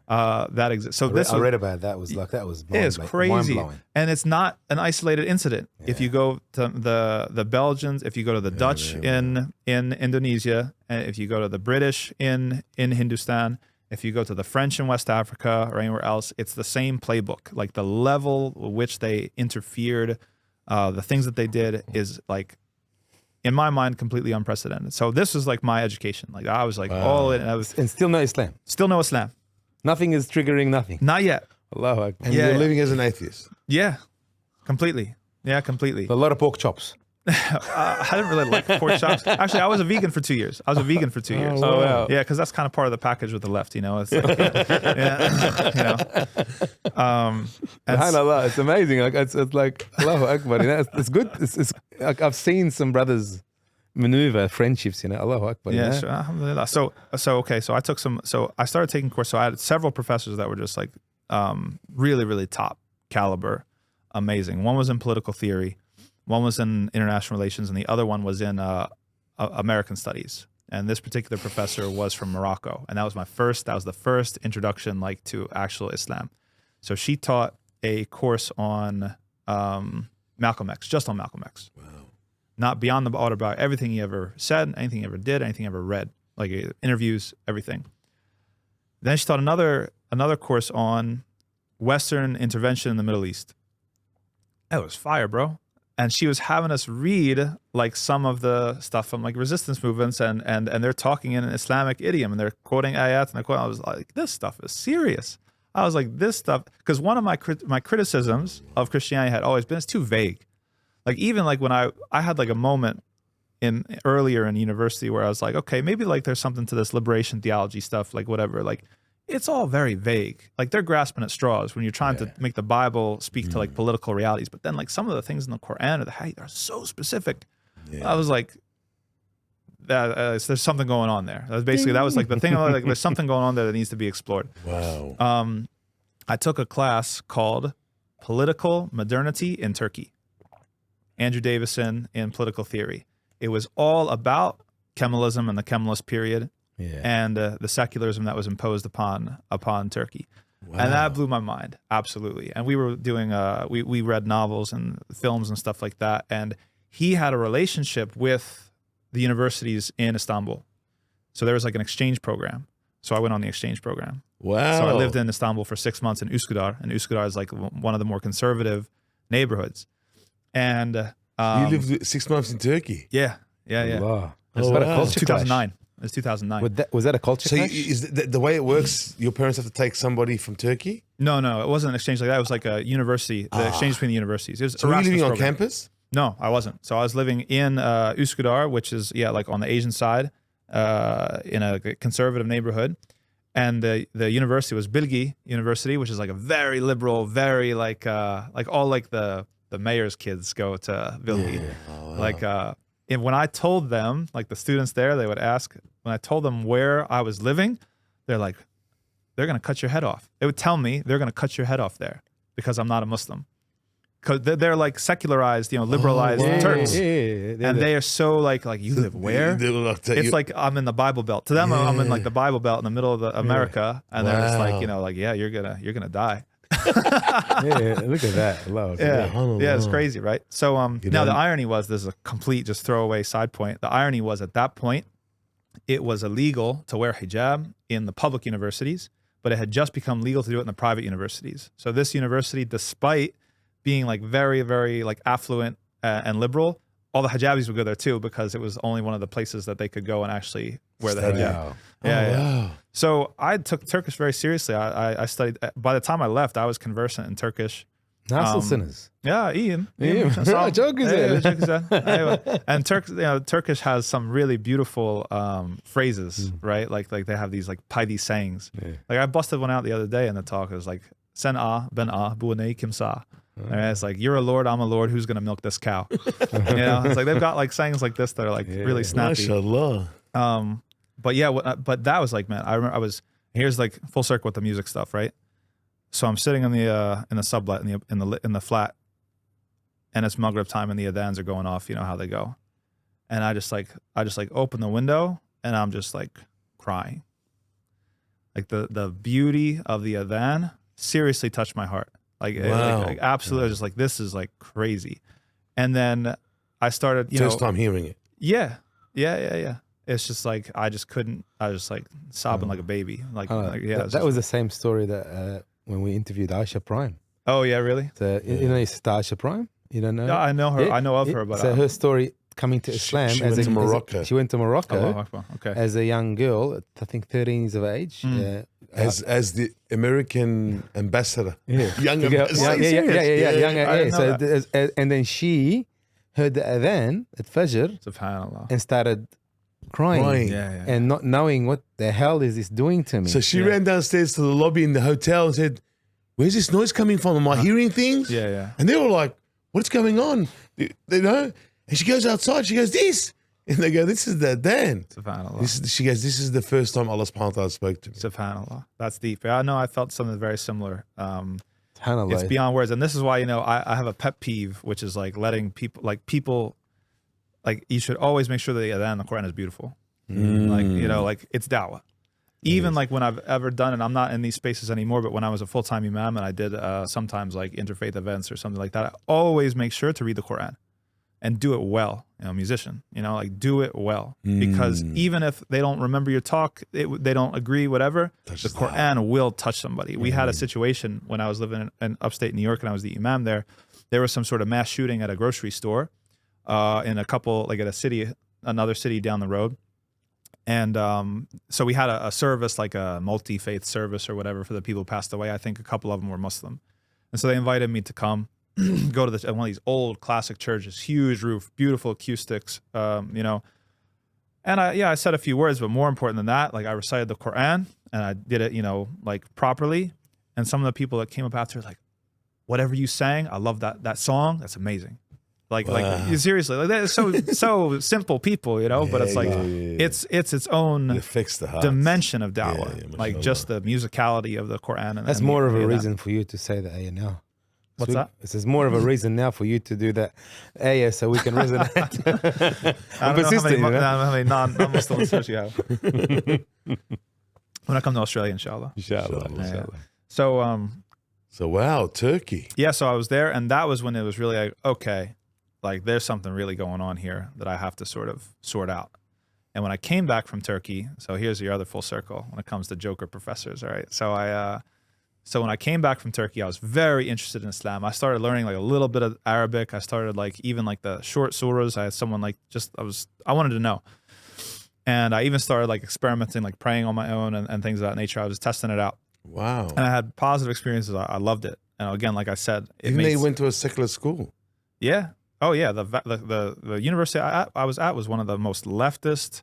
that exists. So I read about that. That was it's crazy, and it's not an isolated incident. Yeah. If you go to the Belgians, if you go to the Dutch in Indonesia, and if you go to the British in Hindustan, if you go to the French in West Africa or anywhere else, it's the same playbook. Like the level which they interfered, the things that they did is like, in my mind, completely unprecedented. So this was like my education. Like I was like all in. And still no Islam. Still no Islam. Nothing is triggering nothing. Not yet. Allahu Akbar. And you're living as an atheist. Yeah, completely. Yeah, completely. A lot of pork chops. I didn't really like pork chops. Actually, I was a vegan for 2 years. Oh, wow. Yeah, because that's kind of part of the package with the left, you know. It's like, SubhanAllah, it's amazing. Like it's like Allahu Akbar. You know, it's good. It's like I've seen some brothers maneuver friendships, you know. Allahu Akbar. Yeah, you know? sure. Alhamdulillah. So I took some. So I started taking courses. So I had several professors that were just like really, really top caliber, amazing. One was in political theory. One was in international relations, and the other one was in American studies. And this particular professor was from Morocco, and that was the first introduction like to actual Islam. So she taught a course on Malcolm X, just on Malcolm X. Wow. Not beyond the autobiography, everything he ever said, anything he ever did, anything he ever read, like interviews, everything. Then she taught another course on Western intervention in the Middle East. That was fire, bro. And she was having us read like some of the stuff from like resistance movements and they're talking in an Islamic idiom and they're quoting ayat and I was like, this stuff is serious. I was like, this stuff, because one of my criticisms of Christianity had always been it's too vague. Like even like when I had like a moment earlier in university where I was like, okay, maybe like there's something to this liberation theology stuff, like whatever. Like it's all very vague. Like they're grasping at straws when you're trying to make the Bible speak to like political realities. But then like some of the things in the Quran or the Hadith are so specific. I was like, there's something going on there. That was like the thing. Like there's something going on there that needs to be explored. Wow. I took a class called Political Modernity in Turkey. Andrew Davison in Political Theory. It was all about Kemalism and the Kemalist period and the secularism that was imposed upon Turkey. Wow. And that blew my mind, absolutely. And we were doing, we read novels and films and stuff like that. And he had a relationship with the universities in Istanbul. So there was like an exchange program. So I went on the exchange program. Wow. So I lived in Istanbul for 6 months in Üsküdar. And Üsküdar is like one of the more conservative neighborhoods. And you lived 6 months in Turkey? Yeah. Allah. It was 2009. It was 2009. Was that a culture clash? Is the way it works, your parents have to take somebody from Turkey? No, it wasn't an exchange like that. It was like a university, the exchange between the universities. It was so were you living on campus? No, I wasn't. So I was living in Üsküdar, which is, like on the Asian side, in a conservative neighborhood. And the university was Bilgi University, which is like a very liberal, very like all like the mayor's kids go to Bilgi. Yeah. Oh, wow. Like, and when I told them, like the students there, they would ask, when I told them where I was living, they're like, they're going to cut your head off. They would tell me they're going to cut your head off there because I'm not a Muslim. Because they're like secularized, liberalized Turks. And they are so like you live where? It's like I'm in the Bible Belt. To them, I'm in like the Bible Belt in the middle of America. And they're just like, you're gonna die. Look at that. It's crazy, right? So now the irony was, this is a complete just throwaway side point. The irony was at that point, it was illegal to wear hijab in the public universities, but it had just become legal to do it in the private universities. So this university, despite being like very, very like affluent and liberal, all the hijabis would go there too, because it was only one of the places that they could go and actually wear the hijab. Wow. So I took Turkish very seriously. I studied. By the time I left, I was conversant in Turkish. Nasılsınız? Yeah, iyiyim. Çok güzel. And Turkish has some really beautiful phrases, right? Like they have these like piety sayings. Like I busted one out the other day in the talk. It was like, Sen a, ben a, bu ne kimsa. And it's like, you're a lord, I'm a lord, who's gonna milk this cow? It's like they've got like sayings like this that are like really snappy. MashaAllah. But that was like, man, I remember here's like full circle with the music stuff, right? So I'm sitting in the sublet in the flat, and it's Maghrib time and the Adhans are going off, you know how they go. And I just open the window and I'm just like crying. Like the beauty of the Adhan seriously touched my heart. Like, wow. like absolutely, just like, this is like crazy. And then I started, first time hearing it. Yeah. It's just like, I just couldn't, I was just like sobbing like a baby. That was the same story that when we interviewed Aisha Prime. Oh yeah, really? So, you know Sister Aisha Prime? You don't know? Yeah, I know her. Yeah. I know of her, but so her story coming to Islam. She went to Morocco. She went to Morocco okay. as a young girl, I think 13 years of age. As the American ambassador. Young ambassador. So, and then she heard the Adhan at Fajr. Subhanallah. And started crying. And not knowing what the hell is this doing to me. So she ran downstairs to the lobby in the hotel and said, where's this noise coming from? Am I hearing things? Yeah. And they were like, what's going on? They know? And she goes outside, she goes, this. And they go, this is the Adhan. Subhanallah. She goes, this is the first time Allah subhanahu wa ta'ala spoke to me. Subhanallah. That's deep. I know I felt something very similar. Subhanallah. It's beyond words. And this is why, I have a pet peeve, which is like letting people, you should always make sure that the Adhan in the Quran is beautiful. Like it's da'wah. Even like when I've ever done it, I'm not in these spaces anymore, but when I was a full-time imam and I did sometimes like interfaith events or something like that, I always make sure to read the Quran and do it well. Musician, do it well. Because even if they don't remember your talk, they don't agree, whatever, the Quran will touch somebody. We had a situation when I was living in upstate New York and I was the imam there. There was some sort of mass shooting at a grocery store in a couple, like at another city down the road. And so we had a service, like a multi-faith service or whatever for the people who passed away. I think a couple of them were Muslim. And so they invited me to come go to one of these old classic churches, huge roof, beautiful acoustics, you know. And I said a few words, but more important than that, like I recited the Quran and I did it, you know, like properly. And some of the people that came up after, like, whatever you sang, I love that song. That's amazing. Like, seriously, like that is so simple people, you know, but it's like, it's its own dimension of da'wah, like just the musicality of the Quran. That's more of a reason for you to say the ayah now. What's that? This is more of a reason now for you to do that ayah so we can resonate. I don't know how many non-Muslim sisters you have. When I come to Australia, inshallah. Inshallah. So wow, Turkey. Yeah, so I was there, and that was when it was really like, okay, like there's something really going on here that I have to sort of sort out. And when I came back from Turkey, so here's your other full circle when it comes to joker professors, all right? So when I came back from Turkey, I was very interested in Islam. I started learning like a little bit of Arabic. I started like even like the short surahs. I had someone like I wanted to know. And I even started like experimenting, like praying on my own and things of that nature. I was testing it out. Wow. And I had positive experiences. I loved it. And again, like I said, even though you went to a secular school. Yeah. Oh yeah. The university I was at was one of the most leftist,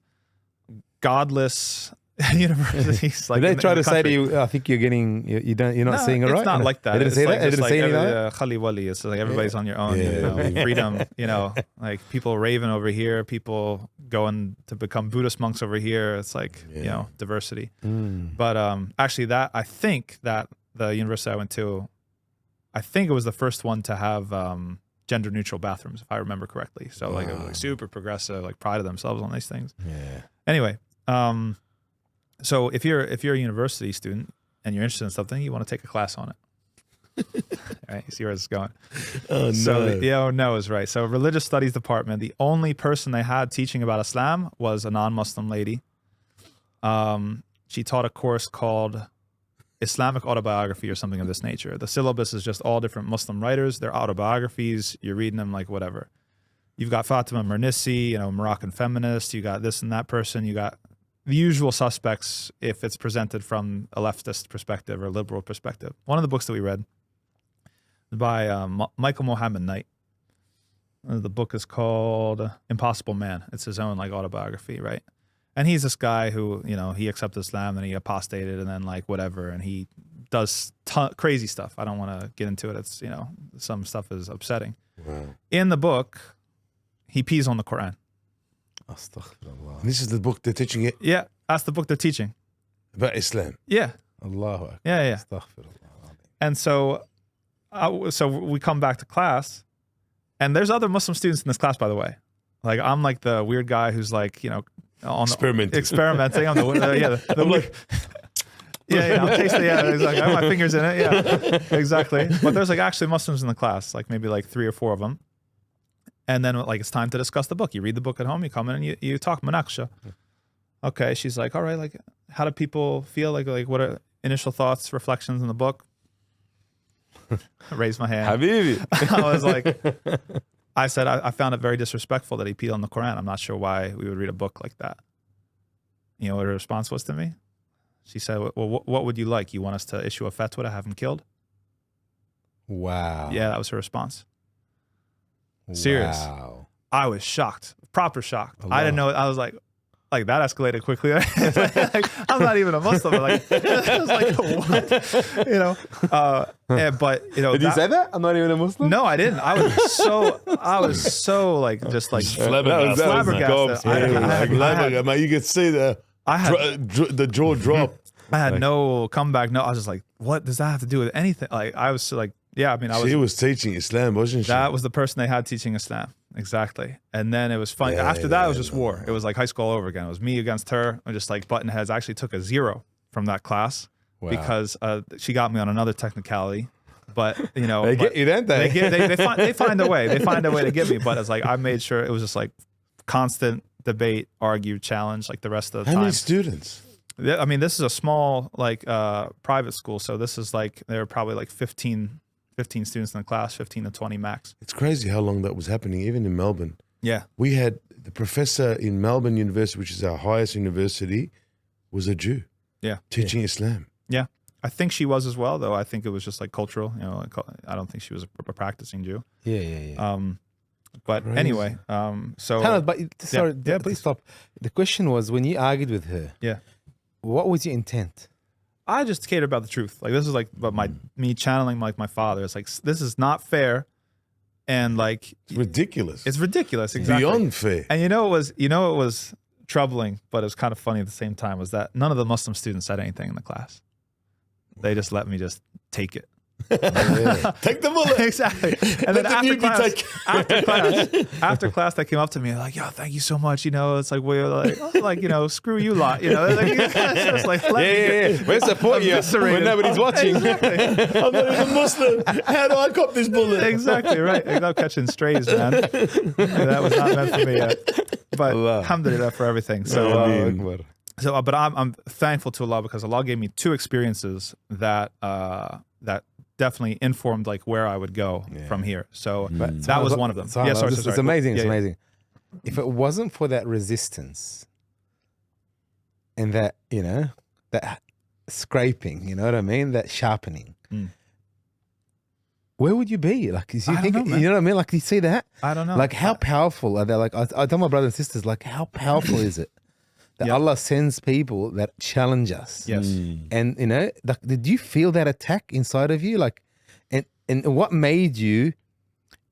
godless universities. Like they try to say to you, I think you're not seeing it right. It's not like that. They didn't say that. They didn't say anything. Khali wali. It's like everybody's on your own. You know, freedom. You know, like people raving over here, people going to become Buddhist monks over here. It's like you know, diversity. But actually, I think that the university I went to, I think it was the first one to have gender neutral bathrooms, if I remember correctly. So like it was like super progressive, like prided themselves on these things. Yeah. Anyway. So if you're a university student and you're interested in something, you want to take a class on it. All right, you see where it's going. Oh, no. So no is right. So religious studies department, the only person they had teaching about Islam was a non-Muslim lady. She taught a course called Islamic autobiography or something of this nature. The syllabus is just all different Muslim writers, their autobiographies. You're reading them like whatever. You've got Fatima Mernissi, you know, Moroccan feminist. You got this and that person. You got the usual suspects if it's presented from a leftist perspective or liberal perspective. One of the books that we read by Michael Mohammed Knight. The book is called Impossible Man. It's his own like autobiography, right? And he's this guy who, you know, he accepted Islam and he apostated and then like whatever, and he does crazy stuff. I don't want to get into it. It's, you know, some stuff is upsetting. Wow. In the book, he pees on the Quran. Astaghfirullah. This is the book they're teaching it Yeah, that's the book they're teaching. about Islam. Yeah. Allahu Akbar. Yeah. Astaghfirullah. And so we come back to class, and there's other Muslim students in this class, by the way. Like I'm like the weird guy who's like, you know, experimenting. I'm I'm like, I'm tasting. Yeah, exactly. I have my fingers in it. Yeah, exactly. But there's like actually Muslims in the class, like maybe like 3 or 4 of them. And then like it's time to discuss the book. You read the book at home. You come in and you talk munaqsha. Okay, she's like, all right, like how do people feel? Like what are initial thoughts, reflections in the book? I raised my hand. Habibi. I was like, I said, I found it very disrespectful that he peed on the Quran. I'm not sure why we would read a book like that. You know what her response was to me? She said, well, what would you like? You want us to issue a fatwa to have him killed? Wow. Yeah, that was her response. Serious. Wow. I was shocked, proper shocked. I didn't know. I was like that escalated quickly. Like, I'm not even a Muslim. Like, I was like, what? You know. But you know. Did you say that? I'm not even a Muslim. No, I didn't. I was so like just like flabbergasted. Man, you could see the jaw drop. I had no comeback. No, I was just like, what does that have to do with anything? Like, I was like, yeah, I mean, She was teaching Islam, wasn't she? That was the person they had teaching Islam. Exactly. And then it was fun. After that, it was just war. It was like high school all over again. It was me against her. I just like button heads. I actually took a 0 from that class because she got me on another technicality. But, you know. They get you, don't they? They find a way. They find a way to get me. But it's like, I made sure it was just like constant debate, argue, challenge, like the rest of the time. How many students? I mean, this is a small, like, private school. So this is like, there were probably like 15 students in the class, 15 to 20 max. It's crazy how long that was happening, even in Melbourne. Yeah. We had the professor in Melbourne University, which is our highest university, was a Jew. Yeah. Teaching Islam. Yeah. I think she was as well, though. I think it was just like cultural. You know, I don't think she was a practicing Jew. Yeah. But anyway, so. Hannah, but sorry, yeah, please stop. The question was, when you argued with her, Yeah. what was your intent? I just cared about the truth. Like, this is like, but me channeling like my father. It's like, this is not fair. And like, It's ridiculous. it's ridiculous. Exactly. Beyond fair. And it was troubling, but it was kind of funny at the same time, was that none of the Muslim students said anything in the class. They just let me just take it. Take the bullet. Exactly. And then after class, they came up to me like, "Yo, thank you so much." You know, it's like we're like, screw you lot. You know, like, it's just like, We support you when nobody's watching. Exactly. I'm not even Muslim. How do I cop this bullet? Exactly right. Without catching strays, man. That was not meant for me yet. But alhamdulillah for everything. So, but I'm thankful to Allah because Allah gave me two experiences that definitely informed like where I would go from here. So that was one of them. Sorry, it's amazing. It's amazing. If it wasn't for that resistance and that, that scraping, you know what I mean? That sharpening. Where would you be? Like, you know what I mean? Like, you see that? I don't know. Like, how powerful are they? Like, I tell my brothers and sisters, like, how powerful is it that Allah sends people that challenge us? Yes. And, like, did you feel that attack inside of you? Like, and what made you,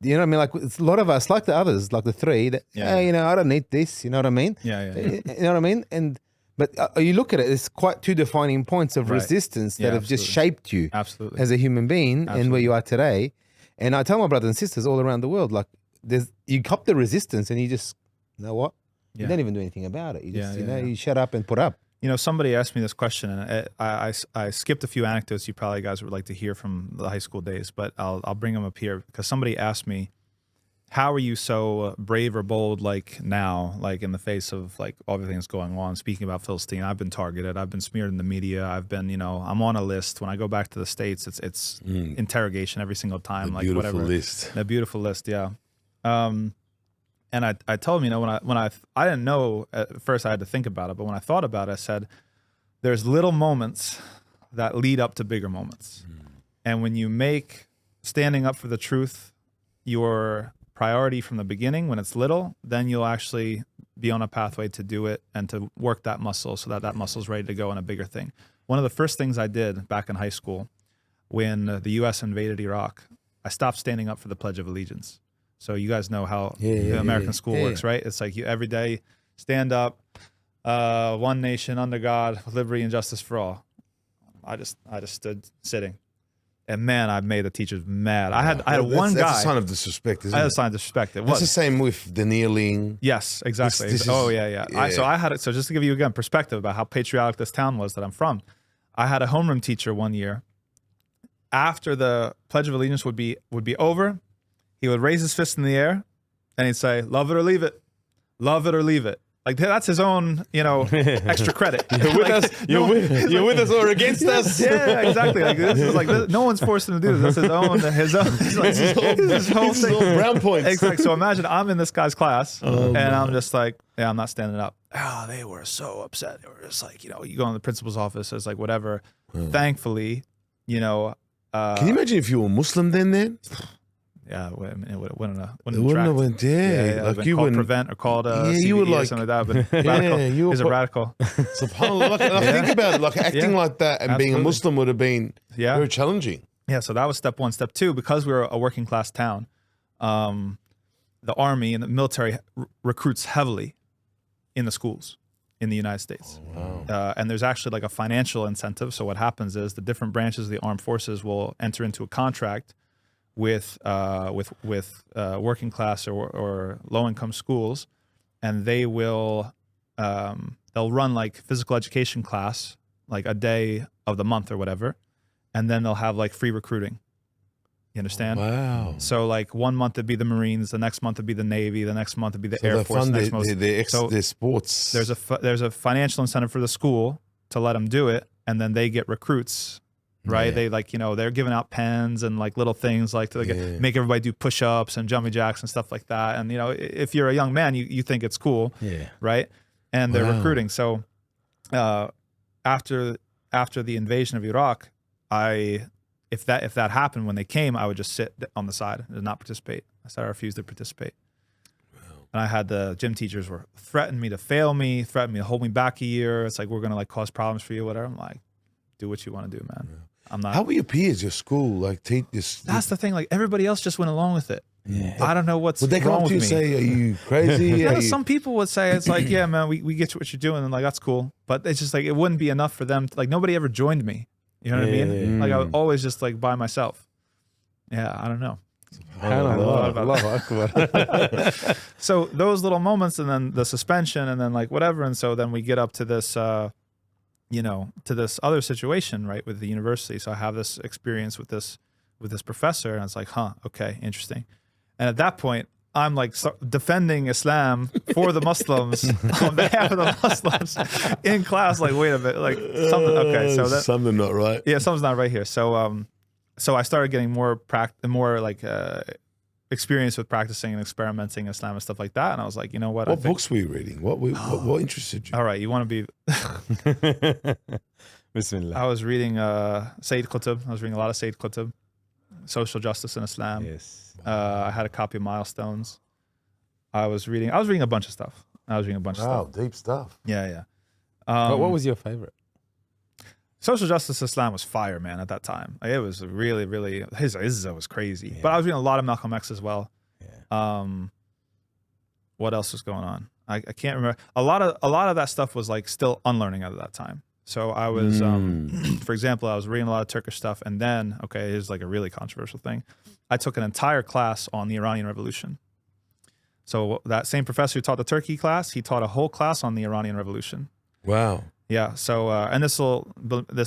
you know what I mean? Like, it's a lot of us, like the others, like the three, that, I don't need this, you know what I mean? Yeah. You know what I mean? But you look at it, it's quite two defining points of resistance that have just shaped you as a human being and where you are today. And I tell my brothers and sisters all around the world, like, you cop the resistance and you just, you know what? You don't even do anything about it. You just, you shut up and put up. You know, somebody asked me this question, and I skipped a few anecdotes you probably guys would like to hear from the high school days, but I'll bring them up here because somebody asked me, how are you so brave or bold like now, like in the face of like everything that's going on, speaking about Philistine? I've been targeted. I've been smeared in the media. I've been, I'm on a list. When I go back to the States, it's interrogation every single time. The like beautiful whatever. list. The beautiful list, yeah. And I told him, when I didn't know at first, I had to think about it, but when I thought about it, I said, there's little moments that lead up to bigger moments. And when you make standing up for the truth your priority from the beginning, when it's little, then you'll actually be on a pathway to do it and to work that muscle so that muscle is ready to go on a bigger thing. One of the first things I did back in high school when the U.S. invaded Iraq, I stopped standing up for the Pledge of Allegiance. So you guys know how the American school works, right? It's like you every day stand up, one nation under God, with liberty and justice for all. I just stood sitting, and man, I made the teachers mad. I had one guy. That's a sign of disrespect, isn't it? I had a sign of disrespect. It was the same with the kneeling. Yes, exactly. This yeah. I had it. So just to give you again perspective about how patriotic this town was that I'm from, I had a homeroom teacher one year. After the Pledge of Allegiance would be over, he would raise his fist in the air and he'd say, "Love it or leave it. Love it or leave it." Like that's his own, extra credit. You're with us. You're with us or against us. Yeah, exactly. Like this is like no one's forced him to do this. That's his own. This is his whole thing. Brown points. Exactly. So imagine I'm in this guy's class and I'm just like, I'm not standing up. Oh, they were so upset. They were just like, you go in the principal's office. It's like whatever. Thankfully, Can you imagine if you were Muslim then? Yeah, it wouldn't have went there. Like you wouldn't prevent or called you would like something like that. But radical. He's a radical. SubhanAllah. Think about it. Like acting like that and being a Muslim would have been very challenging. Yeah. So that was step one. Step two, because we were a working class town, the army and the military recruits heavily in the schools in the United States. Oh, wow. And there's actually like a financial incentive. So what happens is the different branches of the armed forces will enter into a contract with working class or low income schools, and they will they'll run like physical education class like a day of the month or whatever, and then they'll have like free recruiting. You understand? Wow. So like 1 month it'd be the Marines, the next month it'd be the Navy, the next month it'd be the Air Force. Their sports. There's a financial incentive for the school to let them do it, and then they get recruits right? Yeah. They like, they're giving out pens and like little things like to make everybody do push-ups and jumping jacks and stuff like that. And, if you're a young man, you think it's cool, right? And they're recruiting. So after the invasion of Iraq, if that happened when they came, I would just sit on the side and not participate. I refused to participate. And I had the gym teachers were threatening me to fail me, threatening me to hold me back a year. It's like, we're going to like cause problems for you, whatever. I'm like, do what you want to do, man. Yeah. I'm not. How were your peers, your school? Like, take this. That's the thing. Like, everybody else just went along with it. Yeah. I don't know what's wrong with me. Would they come up to you and say, are you crazy? Some people would say, it's like, yeah, man, we get what you're doing. And like, that's cool. But it's just like, it wouldn't be enough for them. Like, nobody ever joined me. You know what I mean? Like, I was always just like by myself. Yeah, I don't know. So those little moments, and then the suspension, and then like whatever, and so then we get up to this to this other situation, right, with the university. So I have this experience with this professor, and it's like, okay, interesting. And at that point, I'm like defending Islam for the Muslims on behalf of the Muslims in class. Like, wait a minute, like something. Okay, so that something not right. Yeah, something's not right here. So I started getting more experience with practicing and experimenting Islam and stuff like that. And I was like, you know what? What books were you reading? What interested you? All right, you want to be... Bismillah. I was reading Sayyid Qutb. I was reading a lot of Sayyid Qutb, Social Justice in Islam. Yes. I had a copy of Milestones. I was reading a bunch of stuff. Wow, deep stuff. Yeah. But what was your favorite? Social Justice Islam was fire, man, at that time. Like, it was really, really, his Izzah was crazy. But I was reading a lot of Malcolm X as well. Yeah. What else was going on? I can't remember. A lot of that stuff was like still unlearning at that time. So I was, for example, I was reading a lot of Turkish stuff, and then, okay, here's like a really controversial thing. I took an entire class on the Iranian Revolution. So that same professor who taught the Turkey class, he taught a whole class on the Iranian Revolution. Wow. Yeah. So, and this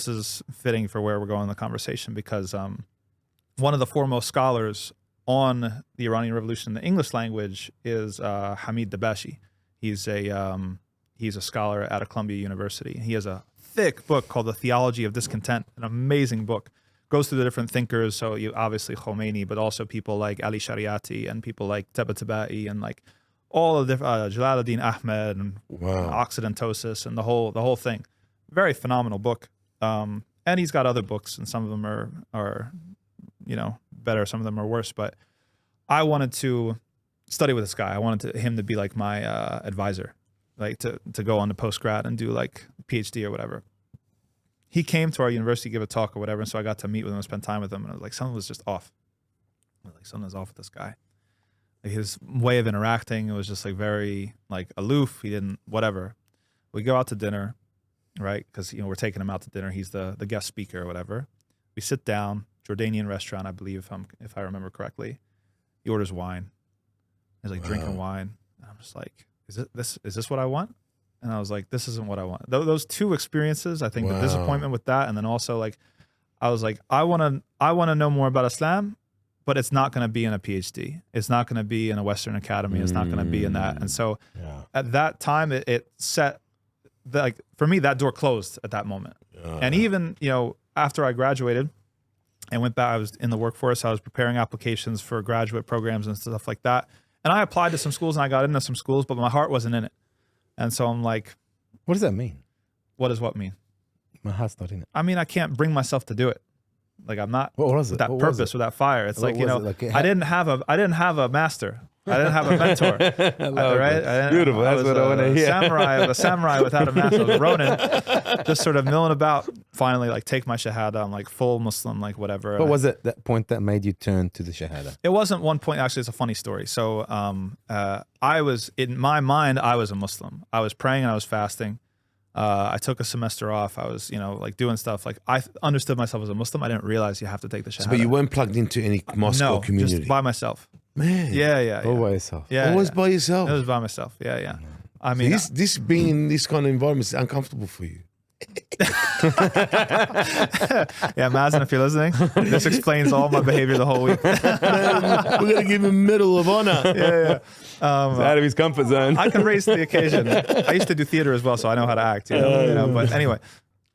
is fitting for where we're going in the conversation, because one of the foremost scholars on the Iranian Revolution in the English language is Hamid Dabashi. He's a scholar at Columbia University. He has a thick book called The Theology of Discontent, an amazing book. Goes through the different thinkers. So you obviously Khomeini, but also people like Ali Shariati and people like Tabatabai and like all of the Jalaluddin Ahmed and Occidentosis and the whole thing. Very phenomenal book. And he's got other books, and some of them are better, some of them are worse. But I wanted to study with this guy. I wanted him to be like my advisor, like to go on to postgrad and do like PhD or whatever. He came to our university, give a talk or whatever, and so I got to meet with him and spend time with him, and I was like, something was just off. Like, something was off with this guy. Like, his way of interacting, it was just like very like aloof. He didn't, whatever. We go out to dinner, right? Because we're taking him out to dinner. He's the guest speaker or whatever. We sit down, Jordanian restaurant, I believe, if I remember correctly. He orders wine. He's like drinking wine. And I'm just like, is this what I want? And I was like, this isn't what I want. Those two experiences, I think the disappointment with that, and then also like, I was like, I want to know more about Islam, but it's not going to be in a PhD. It's not going to be in a Western academy. It's not going to be in that. And so at that time, it set, like, for me, that door closed at that moment. And even, after I graduated and went back, I was in the workforce. I was preparing applications for graduate programs and stuff like that. And I applied to some schools and I got into some schools, but my heart wasn't in it. And so I'm like, what does that mean? What does what mean? My heart's not in it. I mean, I can't bring myself to do it. Like, I'm not with that purpose, with that fire. It's like, I didn't have a master. I didn't have a mentor. Right? Beautiful. That's what I want to hear. A samurai without a master. I was Ronin, just sort of milling about. Finally, like, take my Shahadah. I'm like full Muslim, like whatever. What was it, that point that made you turn to the Shahadah? It wasn't one point. Actually, it's a funny story. So I was, in my mind, I was a Muslim. I was praying and I was fasting. I took a semester off. I was, like doing stuff. Like, I understood myself as a Muslim. I didn't realize you have to take the Shahadah. But you weren't plugged into any mosque or community? Just by myself. Man. Yeah. All by yourself. Yeah. Always by yourself. It was by myself. Yeah. I mean, so this being in this kind of environment is uncomfortable for you. Yeah, Mazen, if you're listening, this explains all my behavior the whole week. We're going to give him Medal of Honor. Yeah. He's out of his comfort zone. I can raise to the occasion. I used to do theater as well, so I know how to act. But anyway,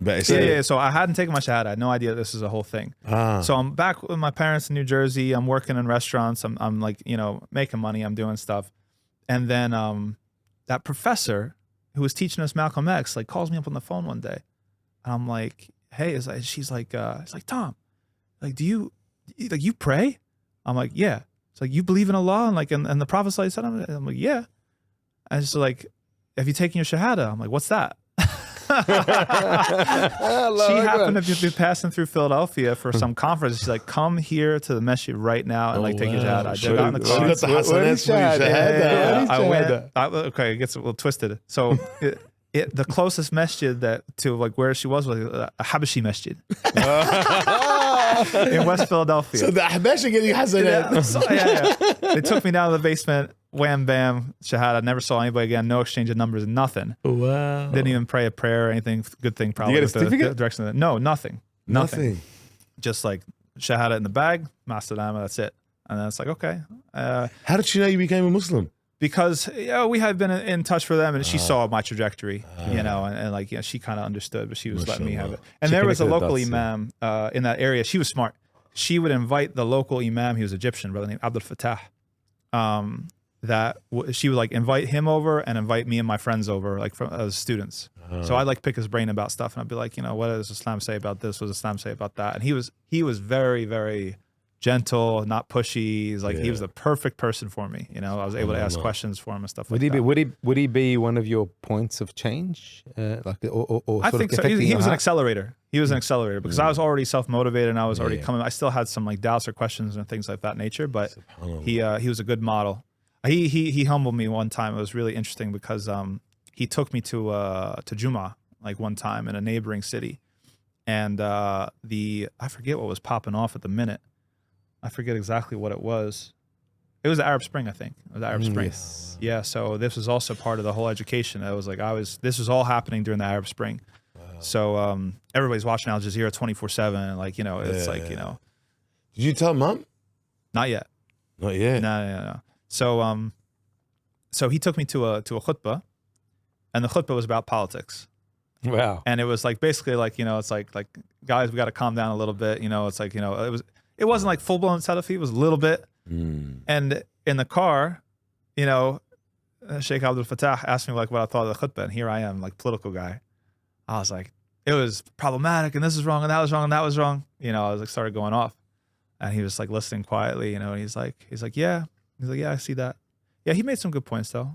Yeah. So I hadn't taken my Shahadah. I had no idea this is a whole thing. So I'm back with my parents in New Jersey. I'm working in restaurants. I'm like, making money. I'm doing stuff. And then that professor who was teaching us Malcolm X like calls me up on the phone one day. And I'm like, hey, she's like, Tom, like, do you pray? I'm like, yeah. It's like, you believe in Allah and like, and the Prophet said, I'm like, yeah. And she's like, have you taken your Shahadah? I'm like, what's that? She happened to be passing through Philadelphia for some conference. She's like, come here to the masjid right now and take your Shahadah. I got in the car. She got the hasanats for your Shahadah. I went. Okay, it gets a little twisted. So the closest masjid to like where she was a Habashi masjid in West Philadelphia. So the Habashi getting hasanat. They took me down to the basement. Wham, bam, Shahadah. Never saw anybody again. No exchange of numbers, nothing. Wow. Didn't even pray a prayer or anything. Good thing, probably. You get a certificate? The direction of no, nothing. Just like Shahadah in the bag, Masadama, that's it. And then it's like, okay. How did she know you became a Muslim? Because we had been in touch for them, and she saw my trajectory, and like, she kind of understood, but she was letting me have it. And there was a local imam in that area. She was smart. She would invite the local imam. He was Egyptian, brother named Abdul Fattah. She would like invite him over and invite me and my friends over, like as students. So I'd like pick his brain about stuff, and I'd be like, what does Islam say about this? What does Islam say about that? And he was very, very gentle, not pushy. He's like, he was the perfect person for me. I was able to ask questions for him and stuff like that. Would he be one of your points of change? I think so. He was an accelerator. He was an accelerator because I was already self-motivated and I was already coming. I still had some like doubts or questions and things like that nature, but he was a good model. He humbled me one time. It was really interesting because he took me to Jumu'ah like one time in a neighboring city, and I forget what was popping off at the minute. I forget exactly what it was. It was the Arab Spring, I think. It was the Arab Spring. Yes. Yeah. So this was also part of the whole education. This was all happening during the Arab Spring. Wow. So everybody's watching Al Jazeera 24/7. Like it's Did you tell mom? Not yet. Not yet. No. So he took me to a khutbah, and the khutbah was about politics. Wow. And it was like basically like it's like guys, we got to calm down a little bit. It's like it wasn't like full blown Salafi. It was a little bit. And in the car, Sheikh Abdul Fattah asked me like what I thought of the khutbah, and here I am, like political guy. I was like, it was problematic, and this is wrong, and that was wrong, and that was wrong. I was like started going off, and he was like listening quietly. He's like, yeah. He's like, yeah, I see that. Yeah, he made some good points though.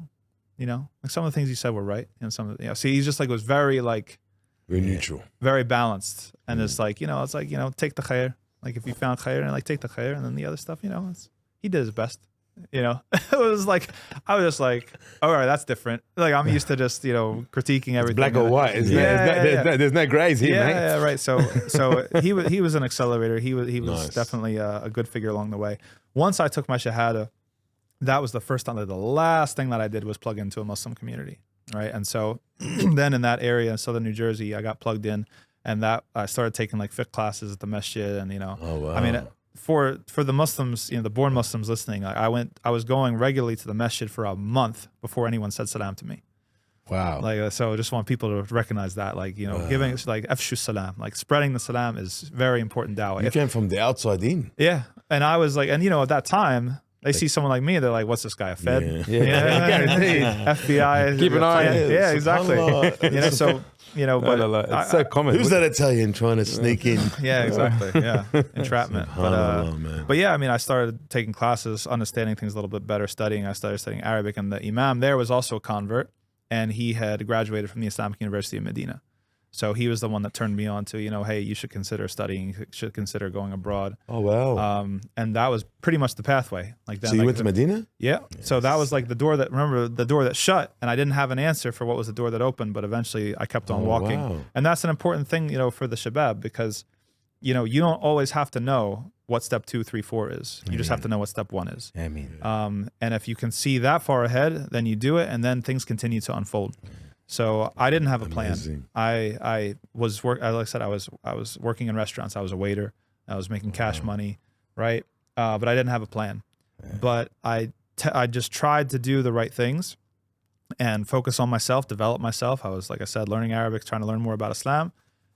Like some of the things he said were right, and some of see, he's just like was very like very neutral, very balanced, and it's like it's like take the khair. Like if you found khair and like take the khair, and then the other stuff, he did his best. It was like I was just like, all right, that's different. Like I'm used to just critiquing everything. It's black or white. There's no grays here, mate. Yeah, right. So he was an accelerator. He was nice. Definitely a good figure along the way. Once I took my Shahadah, that was the first time. The last thing that I did was plug into a Muslim community, right? And so then in that area in southern New Jersey, I got plugged in, and that I started taking like fiqh classes at the masjid, and oh, wow. I mean, for the Muslims, the born Muslims listening, I was going regularly to the masjid for a month before anyone said salam to me. Wow. Like, so I just want people to recognize that, like, giving like afshu salam, like spreading the salam is very important da'wah. You came from the outside in. Yeah. And I was like, and at that time, they see someone like me, they're like, what's this guy, a Fed? Yeah. FBI. Keep an eye on it. Yeah, exactly. So, but it's so common. Who's that Italian trying to sneak in? Yeah, exactly. Yeah. Entrapment. But yeah, I mean, I started taking classes, understanding things a little bit better, studying. I started studying Arabic, and the Imam there was also a convert, and he had graduated from the Islamic University of Medina. So he was the one that turned me on to, hey, you should consider studying, you should consider going abroad. Oh, wow. And that was pretty much the pathway. Like then, so you went to Medina? Yeah. Yes. So that was like the door that shut, and I didn't have an answer for what was the door that opened, but eventually I kept on walking. Wow. And that's an important thing, for the shabab, because, you don't always have to know what step 2, 3, 4 is. You just have to know what step 1 is. I mean, and if you can see that far ahead, then you do it, and then things continue to unfold. So I didn't have a plan. Amazing. I was like I said, I was working in restaurants. I was a waiter. I was making cash money, right? But I didn't have a plan. But I just tried to do the right things and focus on myself, develop myself. I was, like I said, learning Arabic, trying to learn more about Islam.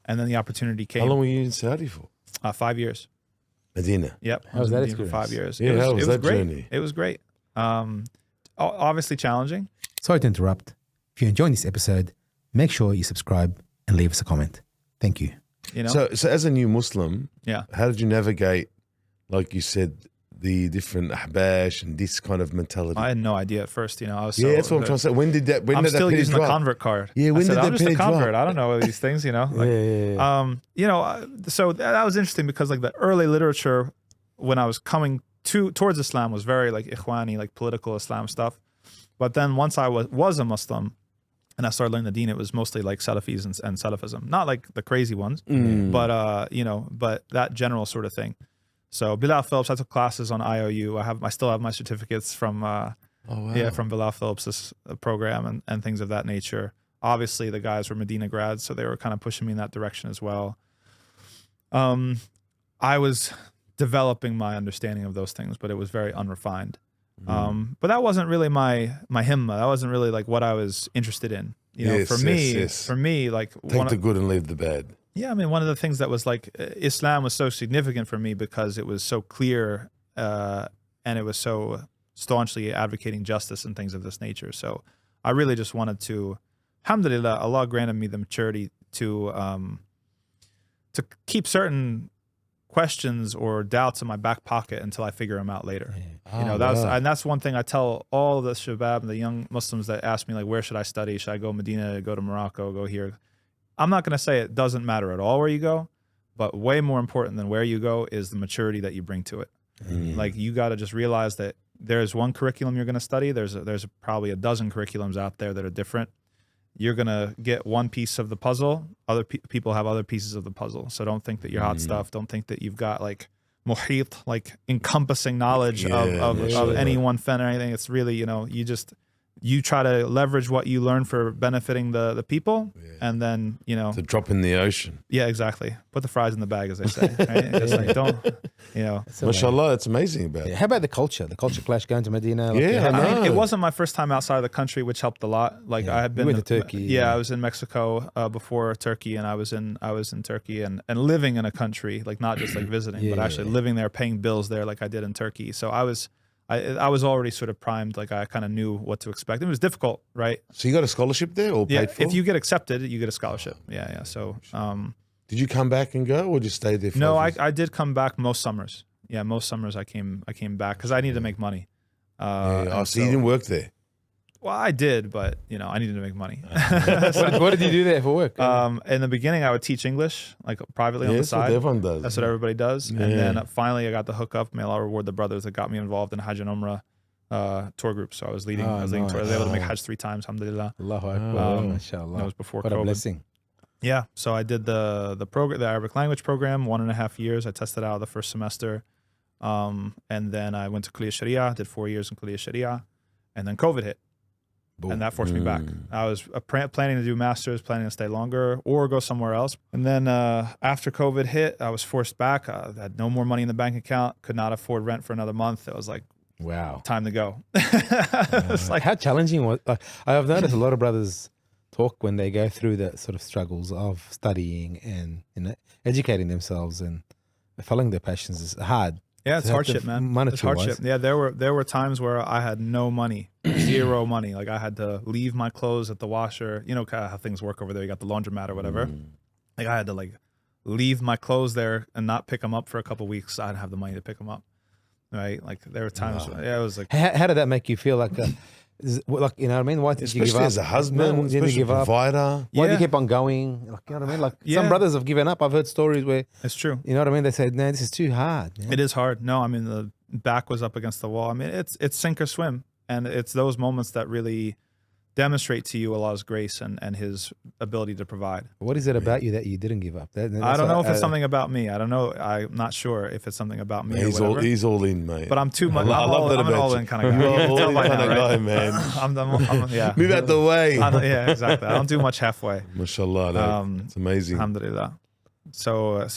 And then the opportunity came. How long were you in Saudi for? 5 years. Medina. Yep. How was that for experience? 5 years. Yeah, how was that great. journey? It was great. Obviously challenging. Sorry to interrupt. If you're enjoying this episode, make sure you subscribe and leave us a comment. Thank you. You know. So as a new Muslim, Yeah. how did you navigate, like you said, the different ahbash and this kind of mentality? I had no idea at first. You know, I was Yeah, that's what I'm trying to say. When did that? When I'm did still that penny using drop? the convert card. Yeah, when I said, did I'm that just a penny convert. drop? I don't know these things. You know. Like, yeah. you know, so that was interesting because like the early literature when I was coming towards Islam was very like ikhwani, like political Islam stuff. But then once I was a Muslim and I started learning the deen, it was mostly like Salafis and Salafism, not like the crazy ones, but you know, but that general sort of thing. So Bilal Phillips, I took classes on IOU. I still have my certificates from from Bilal Phillips' program and things of that nature. Obviously, the guys were Medina grads, so they were kind of pushing me in that direction as well. I was developing my understanding of those things, but it was very unrefined. But that wasn't really my himma. That wasn't really like what I was interested in. You know, for me, like Take the good and leave the bad. Yeah, I mean, one of the things that was like Islam was so significant for me because it was so clear and it was so staunchly advocating justice and things of this nature. So I really just wanted to, alhamdulillah, Allah granted me the maturity to keep certain questions or doubts in my back pocket until I figure them out later. You know, that's one thing I tell all the shabab and the young Muslims that ask me like, where should I study? Should I go Medina, go to Morocco, go here? I'm not going to say it doesn't matter at all where you go, but way more important than where you go is the maturity that you bring to it. Like you got to just realize that there's one curriculum you're going to study. There's probably a dozen curriculums out there that are different. You're going to get one piece of the puzzle. Other people have other pieces of the puzzle. So don't think that you're hot stuff. Don't think that you've got like muhit, like encompassing knowledge of any one fen or anything. It's really, you know, you try to leverage what you learn for benefiting the people, and then, you know, to drop in the ocean. Yeah, exactly. Put the fries in the bag, as they say. Right? Just like, don't, you know. Mashallah, it's amazing about it. How about the culture clash going to Medina? Like, I mean, it wasn't my first time outside of the country, which helped a lot. Like I had been to Turkey. Yeah, I was in Mexico before Turkey, and I was in Turkey and living in a country, like not just like visiting, but actually living there, paying bills there, like I did in Turkey. So I was already sort of primed, like I kind of knew what to expect. It was difficult, right? So you got a scholarship there or paid for? If you get accepted, you get a scholarship. Yeah. So did you come back and go or just stay there? No, I did come back most summers. Yeah, most summers I came back because I needed to make money. So you didn't work there? Well, I did, but you know, I needed to make money. What did you do there for work? In the beginning, I would teach English, like privately on the side. That's what everyone does. That's what everybody does. And then finally, I got the hookup. May Allah reward the brothers that got me involved in Hajj and Umrah tour groups. So I was leading. I was tours. I was able to make Hajj 3 times. Alhamdulillah. Allahu Akbar. Mashallah. That was before what COVID. A blessing. Yeah. So I did the program, the Arabic language program, 1.5 years. I tested out the first semester, and then I went to Kuliya Sharia. Did 4 years in Kuliya Sharia, and then COVID hit. Boom. And that forced me back. I was planning to do masters, planning to stay longer or go somewhere else. And then after COVID hit, I was forced back. I had no more money in the bank account, could not afford rent for another month. It was like, wow, time to go. It's like, how challenging was like, I've noticed a lot of brothers talk when they go through the sort of struggles of studying and, you know, educating themselves and following their passions is hard. Yeah, it's hardship, man. It's hardship. Yeah, there were times where I had no money, zero money. Like I had to leave my clothes at the washer. You know how things work over there. You got the laundromat or whatever. Like I had to like leave my clothes there and not pick them up for a couple of weeks. I didn't have the money to pick them up. Right? Like there were times. It was like. How did that make you feel? Like, like, you know what I mean? Why did you give up? Especially as a husband, especially a provider. Why do you keep on going? Like, you know what I mean? Like some brothers have given up. I've heard stories where it's true. You know what I mean? They said, "No, this is too hard." Man. It is hard. No, I mean the back was up against the wall. I mean it's sink or swim, and it's those moments that really demonstrate to you Allah's grace and His ability to provide. What is it about you that you didn't give up? I don't know if it's something about me. I don't know. I'm not sure if it's something about me. He's all in, mate. But I'm too much. I'm an all in kind of guy. All in kind of guy, man. Yeah. Move out the way. Yeah, exactly. I don't do much halfway. Mashallah, it's amazing. Alhamdulillah. So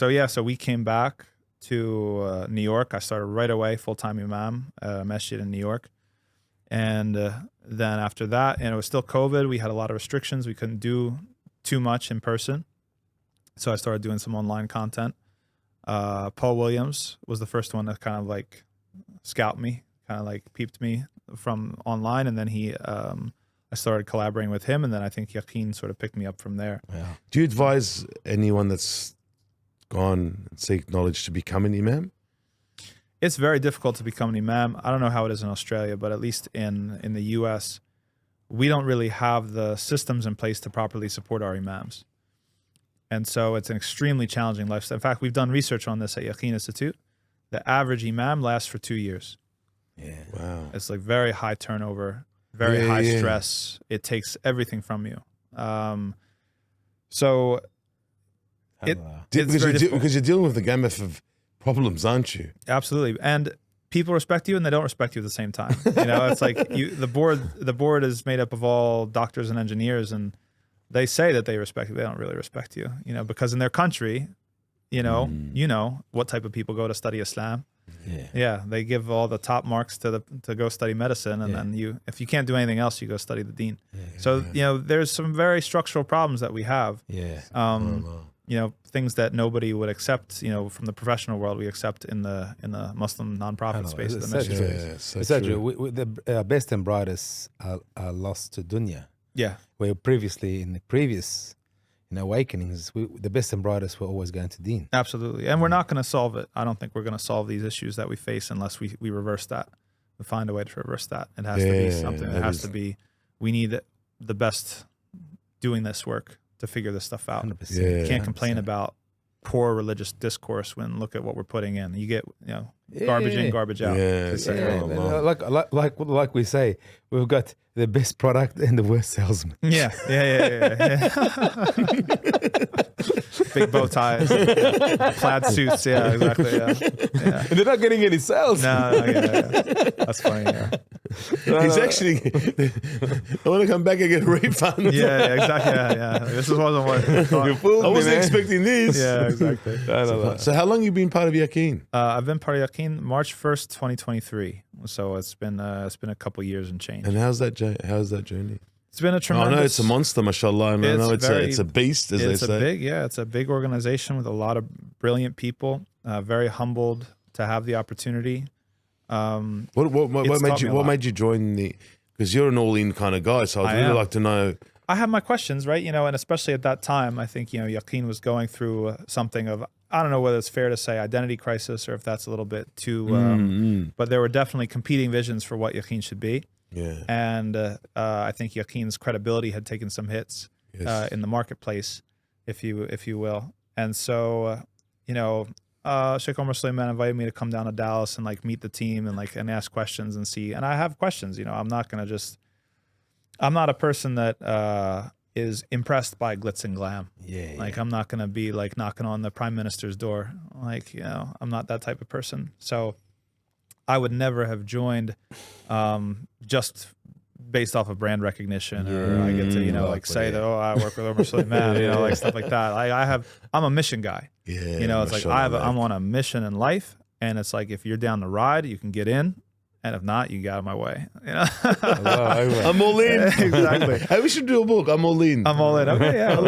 we came back to New York. I started right away, full-time imam, masjid in New York. And then after that, and it was still COVID, we had a lot of restrictions. We couldn't do too much in person. So I started doing some online content. Paul Williams was the first one to kind of like scout me, kind of like peeped me from online. And then I started collaborating with him. And then I think Yaqeen sort of picked me up from there. Yeah. Do you advise anyone that's gone and seek knowledge to become an imam? It's very difficult to become an imam. I don't know how it is in Australia, but at least in the US, we don't really have the systems in place to properly support our imams. And so it's an extremely challenging lifestyle. In fact, we've done research on this at Yaqeen Institute. The average imam lasts for 2 years. Yeah. Wow. It's like very high turnover, very high stress. It takes everything from you. So because you're dealing with the gamut of problems, aren't you? Absolutely. And people respect you and they don't respect you at the same time. You know, it's like the board is made up of all doctors and engineers, and they say that they respect you. They don't really respect you, you know, because in their country, you know what type of people go to study Islam. Yeah, they give all the top marks to go study medicine, and then if you can't do anything else, you go study the deen. So you know, there's some very structural problems that we have. You know, things that nobody would accept, you know, from the professional world, we accept in the Muslim nonprofit space. It's true. The best and brightest are lost to dunya. Yeah. Where previously, in the previous awakenings, the best and brightest were always going to deen. Absolutely. And we're not going to solve it. I don't think we're going to solve these issues that we face unless we reverse that. We find a way to reverse that. It has to be something. It has to be, we need the best doing this work to figure this stuff out. 100%. You can't complain about poor religious discourse when look at what we're putting in. You get, you know, garbage in, garbage out. Like we say, we've got the best product and the worst salesman. Yeah. Big bow ties, plaid suits. Yeah, exactly. Yeah. And they're not getting any sales. No. That's funny. Yeah. He's actually, I want to come back and get a refund. Yeah, exactly. Yeah. This wasn't what I thought. I wasn't expecting this. Yeah, exactly. So how long have you been part of Yaqeen? I've been part of Yaqeen March 1st, 2023. So it's been a couple years and change. And how's that journey? It's been a tremendous. I know it's a monster, mashallah. And I know it's a beast, as they say. It's a big organization with a lot of brilliant people. Very humbled to have the opportunity. What made you join the? Because you're an all-in kind of guy, so I'd really like to know. I have my questions, right? You know, and especially at that time, I think, you know, Yaqeen was going through something of, I don't know whether it's fair to say identity crisis or if that's a little bit too, but there were definitely competing visions for what Yaqeen should be. Yeah. And I think Yaqeen's credibility had taken some hits in the marketplace, if you will. And so, you know, Sheikh Omar Suleiman invited me to come down to Dallas and like meet the team and ask questions and see. And I have questions, you know, I'm not a person that is impressed by glitz and glam. Like I'm not going to be like knocking on the prime minister's door. Like, you know, I'm not that type of person. So I would never have joined just based off of brand recognition, or I get to, you know, like say that, oh, I work with Omar Suleiman, you know, like stuff like that. I'm a mission guy. You know, it's like I'm on a mission in life, and it's like if you're down the ride, you can get in. And if not, you get out of my way. You know? I'm all in. Exactly. Hey, we should do a book. I'm all in. I'm all in. Okay, yeah.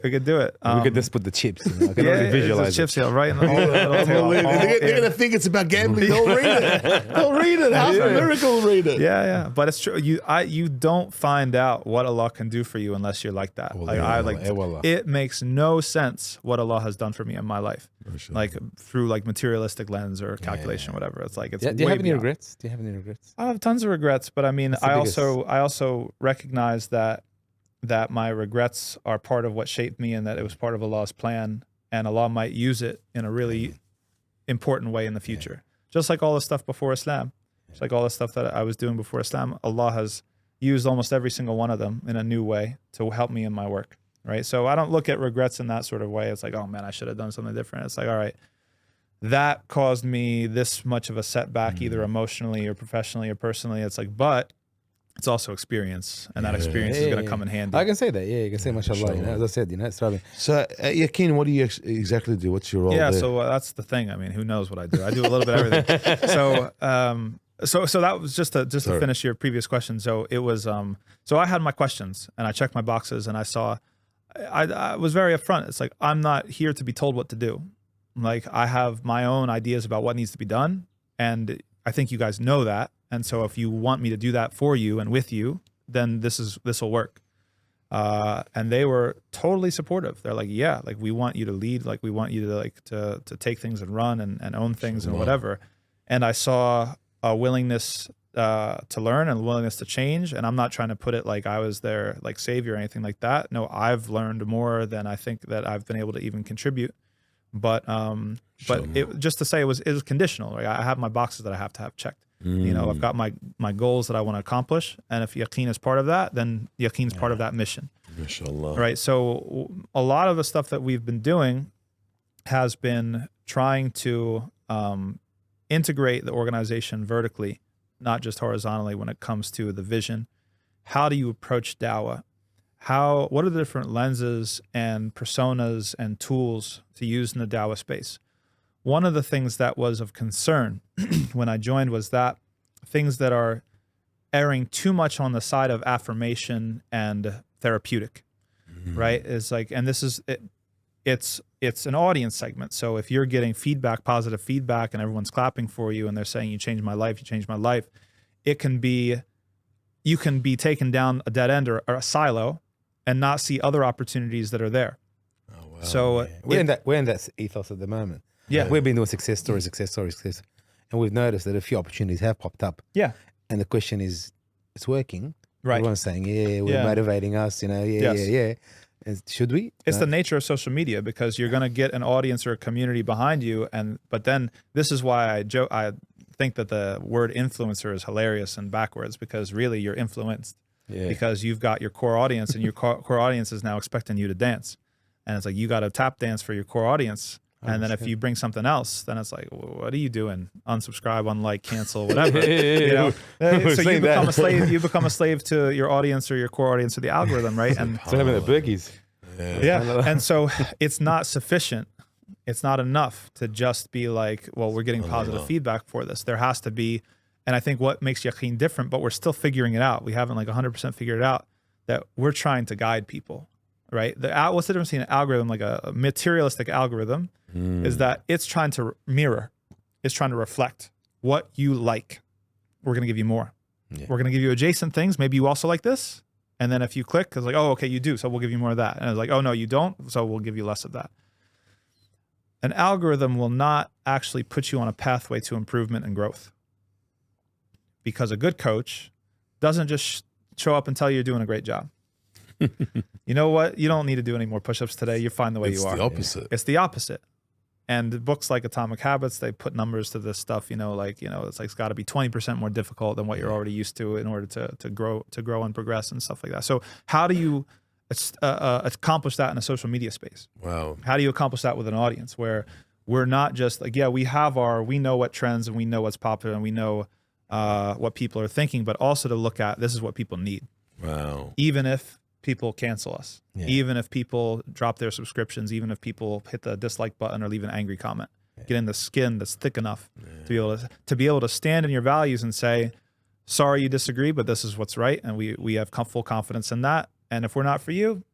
We could do it. We could just put the chips. You know? I can already visualize the chips, right in the hole. They're going to think it's about gambling. They'll read it. They'll read it. Half a miracle will read it. Yeah. But it's true. You don't find out what Allah can do for you unless you're like that. It makes no sense what Allah has done for me in my life. Like through like materialistic lens or calculation, whatever. It's like it's. Do you have any regrets? I have tons of regrets, but I mean, I also recognize that my regrets are part of what shaped me, and that it was part of Allah's plan, and Allah might use it in a really important way in the future. Just like all the stuff before Islam, just like all the stuff that I was doing before Islam, Allah has used almost every single one of them in a new way to help me in my work. Right. So I don't look at regrets in that sort of way. It's like, oh man, I should have done something different. It's like, all right, that caused me this much of a setback, either emotionally or professionally or personally. It's like, but it's also experience, and that experience is going to come in handy. I can say that. Yeah, you can say, mashallah. You know, as I said, you know, it's driving. So at Yaqeen, what do you exactly do? What's your role there? So that's the thing. I mean, who knows what I do? I do a little bit of everything. So that was just to finish your previous question. So it was, so I had my questions and I checked my boxes and I saw, I was very upfront. It's like, I'm not here to be told what to do. Like, I have my own ideas about what needs to be done. And I think you guys know that. And so if you want me to do that for you and with you, then this will work. And they were totally supportive. They're like, yeah, like, we want you to lead. Like, we want you to to take things and run and own things and whatever. And I saw a willingness to learn and willingness to change. And I'm not trying to put it like I was their like savior or anything like that. No, I've learned more than I think that I've been able to even contribute. But it, just to say it was conditional. Right? I have my boxes that I have to have checked. You know, I've got my goals that I want to accomplish, and if yaqeen is part of that, then yaqeen is part of that mission. Mashallah. Right. So a lot of the stuff that we've been doing has been trying to integrate the organization vertically, not just horizontally when it comes to the vision. How do you approach dawah? What are the different lenses and personas and tools to use in the dawah space? One of the things that was of concern when I joined was that things that are erring too much on the side of affirmation and therapeutic, right? Is like, and this is it. It's an audience segment. So if you're getting feedback, positive feedback, and everyone's clapping for you, and they're saying, "You changed my life. You changed my life," you can be taken down a dead end or a silo, and not see other opportunities that are there. Oh, wow. So we're in that ethos at the moment. Yeah, we've been doing success stories, and we've noticed that a few opportunities have popped up. Yeah, and the question is, it's working. Right. Everyone's saying, we're motivating us. You know, yeah. And should we? It's the nature of social media, because you're going to get an audience or a community behind you, but then this is why I think that the word influencer is hilarious and backwards, because really you're influenced. Yeah. Because you've got your core audience, and your core audience is now expecting you to dance, and it's like you got to tap dance for your core audience. And then if you bring something else, then it's like, what are you doing? Unsubscribe, unlike, cancel, whatever. You know? So you become a slave. You become a slave to your audience or your core audience or the algorithm, right? And so having the burgies. Yeah. And so it's not sufficient. It's not enough to just be like, well, we're getting positive feedback for this. There has to be, and I think what makes Yaqeen different, but we're still figuring it out. We haven't like 100% figured it out, that we're trying to guide people. Right? What's the difference between an algorithm, like a materialistic algorithm, is that it's trying to mirror, it's trying to reflect what you like. We're going to give you more. Yeah. We're going to give you adjacent things. Maybe you also like this. And then if you click, it's like, oh, okay, you do. So we'll give you more of that. And it's like, oh, no, you don't. So we'll give you less of that. An algorithm will not actually put you on a pathway to improvement and growth, because a good coach doesn't just show up and tell you you're doing a great job. You know what? You don't need to do any more push-ups today. You're fine the way you are. It's the opposite. It's the opposite. And books like Atomic Habits, they put numbers to this stuff, it's like it's got to be 20% more difficult than what you're already used to in order to grow and progress and stuff like that. So how do you accomplish that in a social media space? Wow. How do you accomplish that with an audience where we're not just like, we know what trends and we know what's popular and we know what people are thinking, but also to look at, this is what people need. Wow. Even if people cancel us, even if people drop their subscriptions, even if people hit the dislike button or leave an angry comment, get in the skin that's thick enough to be able to stand in your values and say, sorry you disagree, but this is what's right, and we have full confidence in that. And if we're not for you,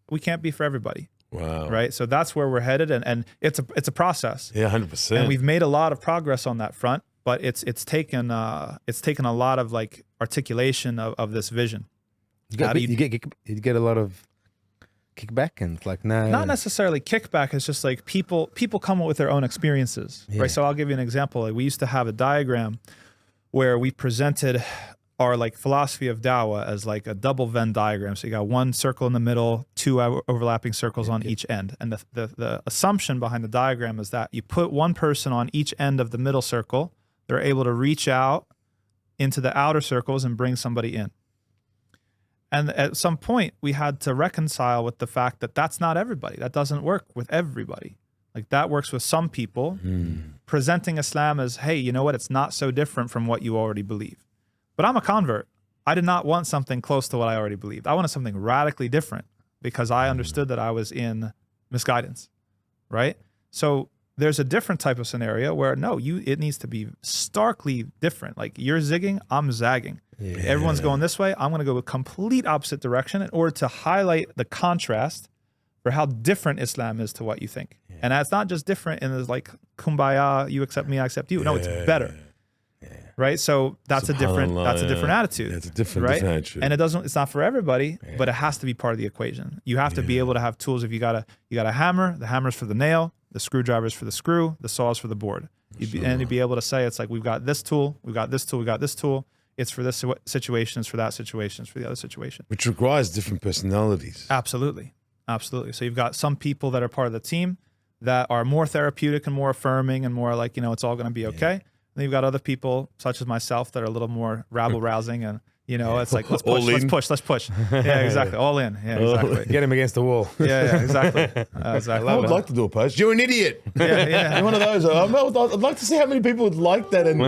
we can't be for everybody. Wow. Right. So that's where we're headed, and it's a process. Yeah, 100%. And we've made a lot of progress on that front, but it's taken a lot of like articulation of this vision. You get a lot of kickback, and it's like, no, not necessarily kickback. It's just like people come up with their own experiences, right? So I'll give you an example. Like, we used to have a diagram where we presented our like philosophy of dawah as like a double Venn diagram. So you got one circle in the middle, two overlapping circles on each end, and the assumption behind the diagram is that you put one person on each end of the middle circle, they're able to reach out into the outer circles and bring somebody in. And at some point, we had to reconcile with the fact that that's not everybody. That doesn't work with everybody. Like, that works with some people. Presenting Islam as, hey, you know what? It's not so different from what you already believe. But I'm a convert. I did not want something close to what I already believed. I wanted something radically different because I understood that I was in misguidance, right? So there's a different type of scenario where, no, it needs to be starkly different. Like, you're zigging, I'm zagging. Yeah. Everyone's going this way, I'm going to go a complete opposite direction in order to highlight the contrast for how different Islam is to what you think. And that's not just different in like kumbaya, you accept me, I accept you. No, it's better. Right? So that's a different attitude. It's a different attitude. And it's not for everybody, but it has to be part of the equation. You have to be able to have tools. If you got a hammer, the hammer's for the nail, the screwdriver's for the screw, the saw's for the board. And you'd be able to say, it's like, we've got this tool, we've got this tool, we've got this tool. It's for this situation, it's for that situation, it's for the other situation. Which requires different personalities. Absolutely. Absolutely. So you've got some people that are part of the team that are more therapeutic and more affirming and more like, it's all going to be okay. And then you've got other people, such as myself, that are a little more rabble-rousing and, it's like, let's push. Yeah, exactly. All in. Yeah, exactly. Get him against the wall. Yeah, exactly. Exactly. I would like to do a post. You're an idiot. Yeah. You're one of those. I'd like to see how many people would like that. And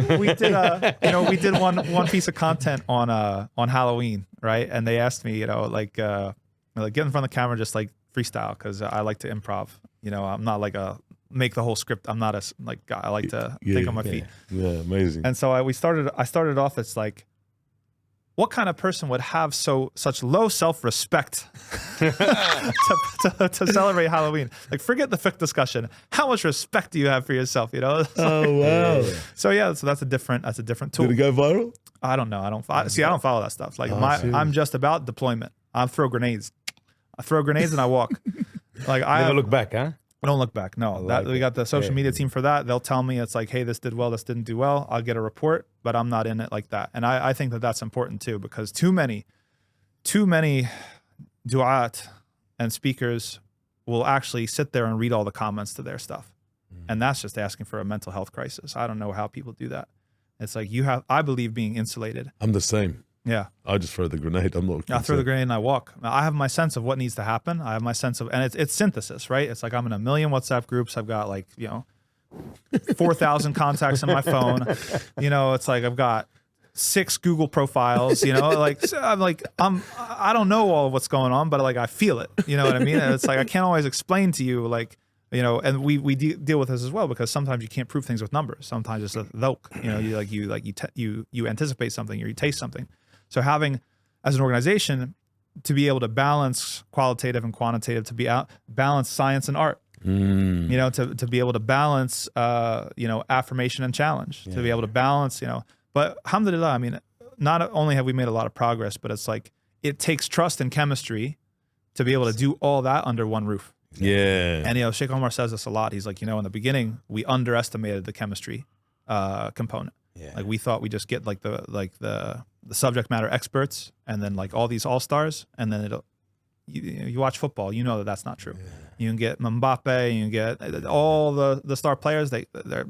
we did one piece of content on Halloween, right? And they asked me, like get in front of the camera, just like freestyle, because I like to improv. I'm not like make the whole script. I'm not a guy. I like to think on my feet. Yeah, amazing. And so I started off. It's like, what kind of person would have such low self-respect to celebrate Halloween? Like, forget the fiqh discussion. How much respect do you have for yourself? Oh wow. So that's a different tool. Did it go viral? I don't know. I don't follow that stuff. Like I'm just about deployment. I throw grenades. And I walk. Like I never look back, huh? I don't look back. No, we got the social media team for that. They'll tell me, it's like, hey, this did well, this didn't do well. I'll get a report, but I'm not in it like that. And I think that that's important too, because too many du'at and speakers will actually sit there and read all the comments to their stuff. And that's just asking for a mental health crisis. I don't know how people do that. It's like, I believe being insulated. I'm the same. Yeah. I just throw the grenade. I'm not. I throw the grenade and I walk. I have my sense of what needs to happen. I have my sense of, and it's synthesis, right? It's like I'm in a million WhatsApp groups. I've got 4,000 contacts on my phone. It's like I've got 6 Google profiles. I don't know all of what's going on, but I feel it. You know what I mean? And it's like I can't always explain to you and we deal with this as well, because sometimes you can't prove things with numbers. Sometimes it's a dhawq. You anticipate something or you taste something. So having, as an organization, to be able to balance qualitative and quantitative, to balance science and art, to be able to balance, affirmation and challenge, to be able to balance, but alhamdulillah, I mean, not only have we made a lot of progress, but it's like, it takes trust and chemistry to be able to do all that under one roof. Yeah. And, Sheikh Omar says this a lot. He's like, in the beginning, we underestimated the chemistry component. Yeah. Like we thought we just get the subject matter experts and then all these all-stars, and then you watch football, that's not true. Yeah. You can get Mbappe, you can get all the star players, they're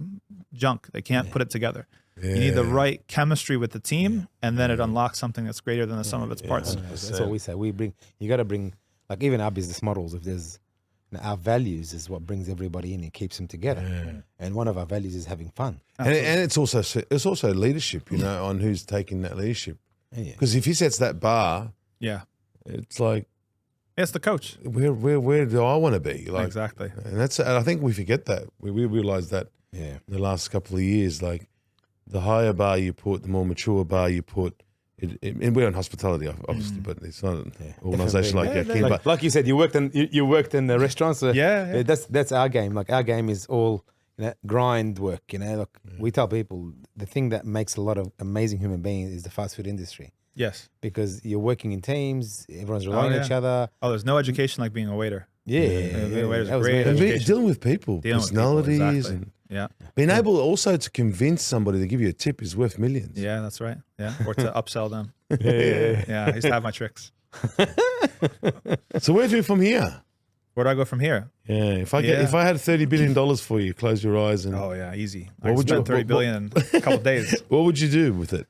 junk. They can't put it together. Yeah. You need the right chemistry with the team, and then it unlocks something that's greater than the sum of its parts. That's what we say. You got to bring, even our business models, if there's, our values is what brings everybody in and keeps them together. Yeah. And one of our values is having fun. And it's also leadership, on who's taking that leadership. Because if he sets that bar, it's like, it's the coach. Where do I want to be? Exactly. And I think we forget that. We realize that in the last couple of years, the higher bar you put, the more mature bar you put. And we're in hospitality, obviously, but it's not an organization like you said, you worked in the restaurants. So yeah. That's our game. Our game is all grind work. We tell people the thing that makes a lot of amazing human beings is the fast food industry. Yes, because you're working in teams, everyone's relying on each other. Oh, there's no education like being a waiter. Being a waiter's great education. Dealing with people, personalities, exactly. and being able also to convince somebody to give you a tip is worth millions. Yeah, that's right. Yeah, or to upsell them. Yeah, I used to have my tricks. So where do you from here? Where do I go from here? Yeah, if I had $30 billion for you, close your eyes and easy. I would spend $30 billion in a couple of days. What would you do with it?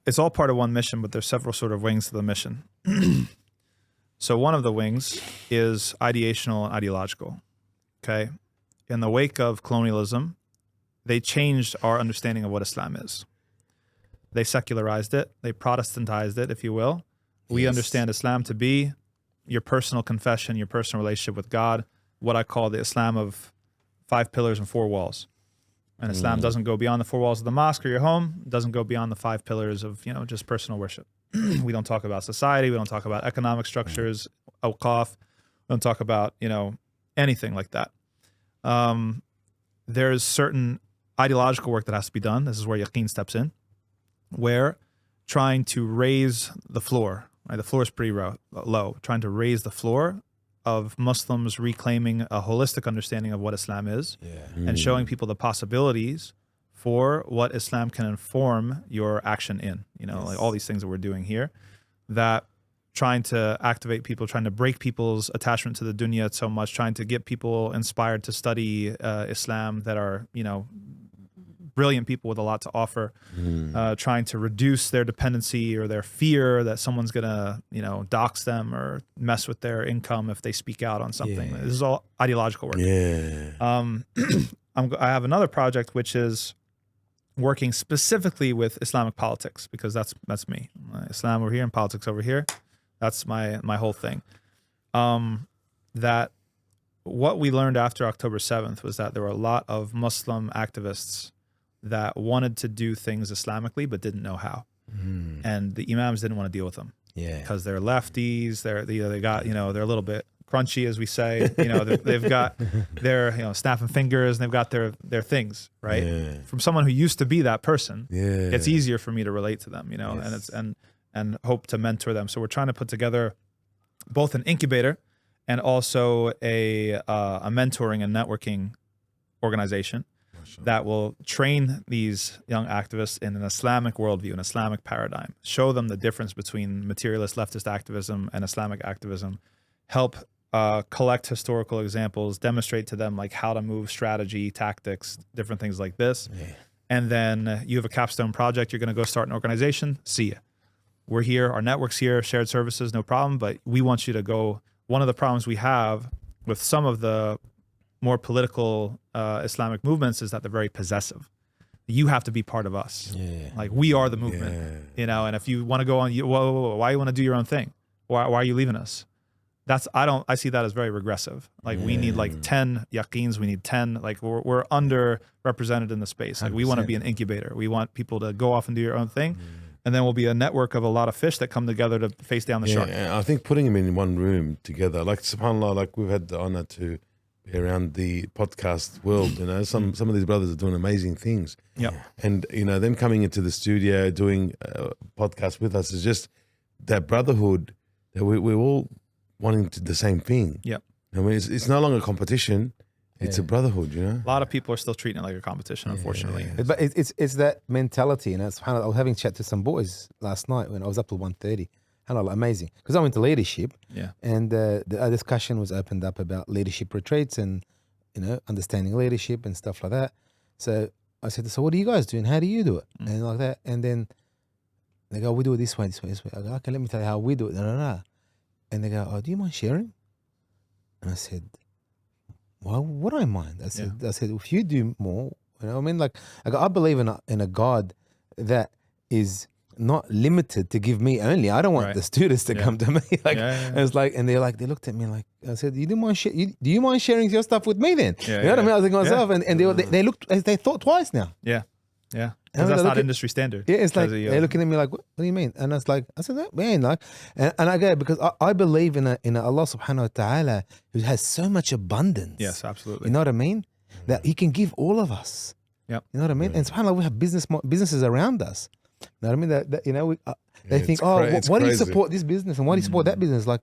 It's all part of one mission, but there's several sort of wings to the mission. So one of the wings is ideational and ideological. Okay, in the wake of colonialism, they changed our understanding of what Islam is. They secularized it. They Protestantized it, if you will. We understand Islam to be your personal confession, your personal relationship with God, what I call the Islam of 5 pillars and 4 walls. And Islam doesn't go beyond the 4 walls of the mosque or your home. It doesn't go beyond the 5 pillars of, just personal worship. We don't talk about society. We don't talk about economic structures, awqaf. We don't talk about, anything like that. There's certain ideological work that has to be done. This is where yaqeen steps in, where trying to raise the floor, right? The floor is pretty low. Trying to raise the floor of Muslims reclaiming a holistic understanding of what Islam is and showing people the possibilities for what Islam can inform your action in, like all these things that we're doing here, that trying to activate people, trying to break people's attachment to the dunya so much, trying to get people inspired to study Islam that are, brilliant people with a lot to offer, trying to reduce their dependency or their fear that someone's gonna, dox them or mess with their income if they speak out on something. This is all ideological work. I have another project which is working specifically with Islamic politics, because that's me. Islam over here and politics over here. That's my whole thing. That what we learned after October 7th was that there were a lot of Muslim activists that wanted to do things Islamically but didn't know how, and the imams didn't want to deal with them. Because they're lefties. They got they're a little bit crunchy, as we say. They've got their snapping fingers, and they've got their things, right? From someone who used to be that person, it's easier for me to relate to them, and hope to mentor them. So we're trying to put together both an incubator and also a mentoring and networking organization that will train these young activists in an Islamic worldview, an Islamic paradigm, show them the difference between materialist leftist activism and Islamic activism, help collect historical examples, demonstrate to them like how to move strategy, tactics, different things like this. And then you have a capstone project, you're going to go start an organization, see ya. We're here, our network's here, shared services, no problem, but we want you to go. One of the problems we have with some of the more political Islamic movements is that they're very possessive. You have to be part of us. Like, we are the movement, and if you want to go on, why you want to do your own thing? Why are you leaving us? I see that as very regressive. Like, we need like 10 yaqeens, we need 10, like we're underrepresented in the space. Like, we want to be an incubator. We want people to go off and do your own thing. And then we'll be a network of a lot of fish that come together to face down the shark. I think putting them in one room together, like subhanAllah, like we've had the honor to be around the podcast world. Some of these brothers are doing amazing things. And them coming into the studio doing a podcast with us is just that brotherhood that we're all wanting the same thing. I mean, it's no longer competition. It's a brotherhood, A lot of people are still treating it like a competition, unfortunately. But it's that mentality, and I was having a chat to some boys last night when I was up till 1:30. Amazing, because I'm into leadership. And the discussion was opened up about leadership retreats and understanding leadership and stuff like that. So I said, so what do you guys do and how do you do it? And like that, and then they go, we do it this way, this way, this way. I go, okay, let me tell you how we do it. And they go, oh, do you mind sharing? And I said, well, what do I mind? I said, if you do more, like I believe in a God that is not limited to give me only. I don't want the students to come to me. And it's like, and they looked at me like, I said, do you mind sharing your stuff with me then? You know what I mean? I was thinking to myself, and they thought twice now. Because that's not industry standard. It's like they're looking at me like, what do you mean? And I said, man, like, and I get it because I believe in a Allah subhanahu wa ta'ala who has so much abundance. Yes, absolutely. You know what I mean? That He can give all of us. You know what I mean? And subhanAllah, we have businesses around us. You know what I mean? They think, why do you support this business and why do you support that business? Like,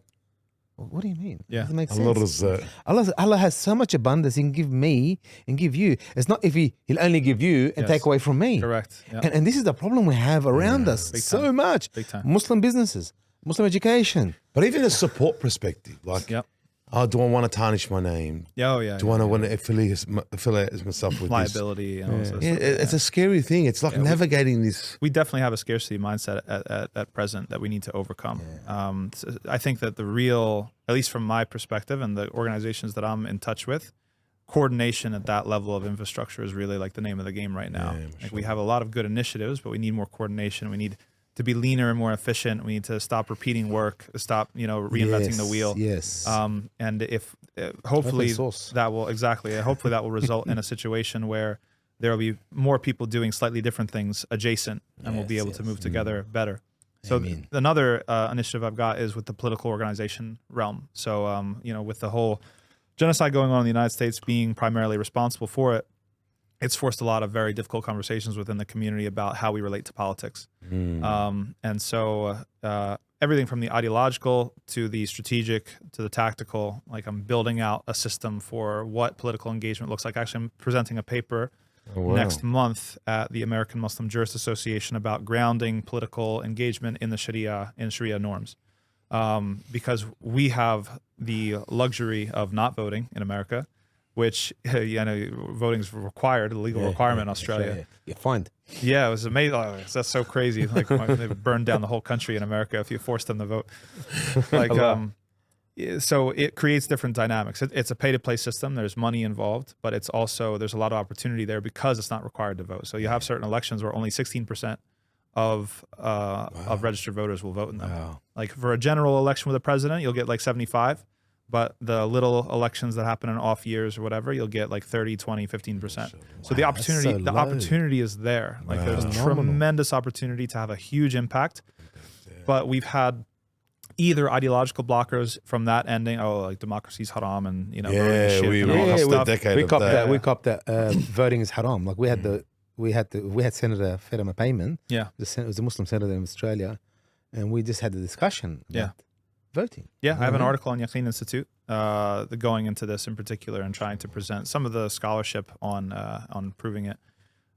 what do you mean? Doesn't make sense. Allah has so much abundance. He can give me and give you. It's not if He'll only give you and take away from me. Correct. And this is the problem we have around us so much. Big time. Muslim businesses, Muslim education. But even a support perspective, like, do I want to tarnish my name? Do I want to affiliate myself with liability? This? It's a scary thing. It's like navigating this. We definitely have a scarcity mindset at present that we need to overcome. I think that the real, at least from my perspective and the organizations that I'm in touch with, coordination at that level of infrastructure is really like the name of the game right now. Like, we have a lot of good initiatives, but we need more coordination. We need to be leaner and more efficient. We need to stop repeating work, stop, reinventing the wheel. And if hopefully that will result in a situation where there will be more people doing slightly different things adjacent, and we'll be able to move together better. So Amen. another initiative I've got is with the political organization realm. So, with the whole genocide going on in the United States being primarily responsible for it, it's forced a lot of very difficult conversations within the community about how we relate to politics. And so everything from the ideological to the strategic to the tactical, like I'm building out a system for what political engagement looks like. Actually, I'm presenting a paper next month at the American Muslim Jurist Association about grounding political engagement in the Sharia norms. Because we have the luxury of not voting in America, which voting is required, a legal requirement in Australia. You're fined. Yeah, it was amazing. Oh, that's so crazy. Like they burned down the whole country in America if you forced them to vote. Like, so it creates different dynamics. It's a pay-to-play system. There's money involved, but it's also there's a lot of opportunity there because it's not required to vote. So you have certain elections where only 16% of registered voters will vote in them. Wow. Like for a general election with a president, you'll get like 75. But the little elections that happen in off years or whatever, you'll get like 30, 20, 15%. So the opportunity is there. Like there's a tremendous opportunity to have a huge impact. But we've had either ideological blockers from that ending, like democracy's haram and voting is shit and all that stuff. We copped that. Voting is haram. Like we had Senator Fatima Payman. Yeah, it was a Muslim senator in Australia, and we just had the discussion. Yeah. Voting. Yeah, I have an article on Yaqeen Institute going into this in particular and trying to present some of the scholarship on proving it,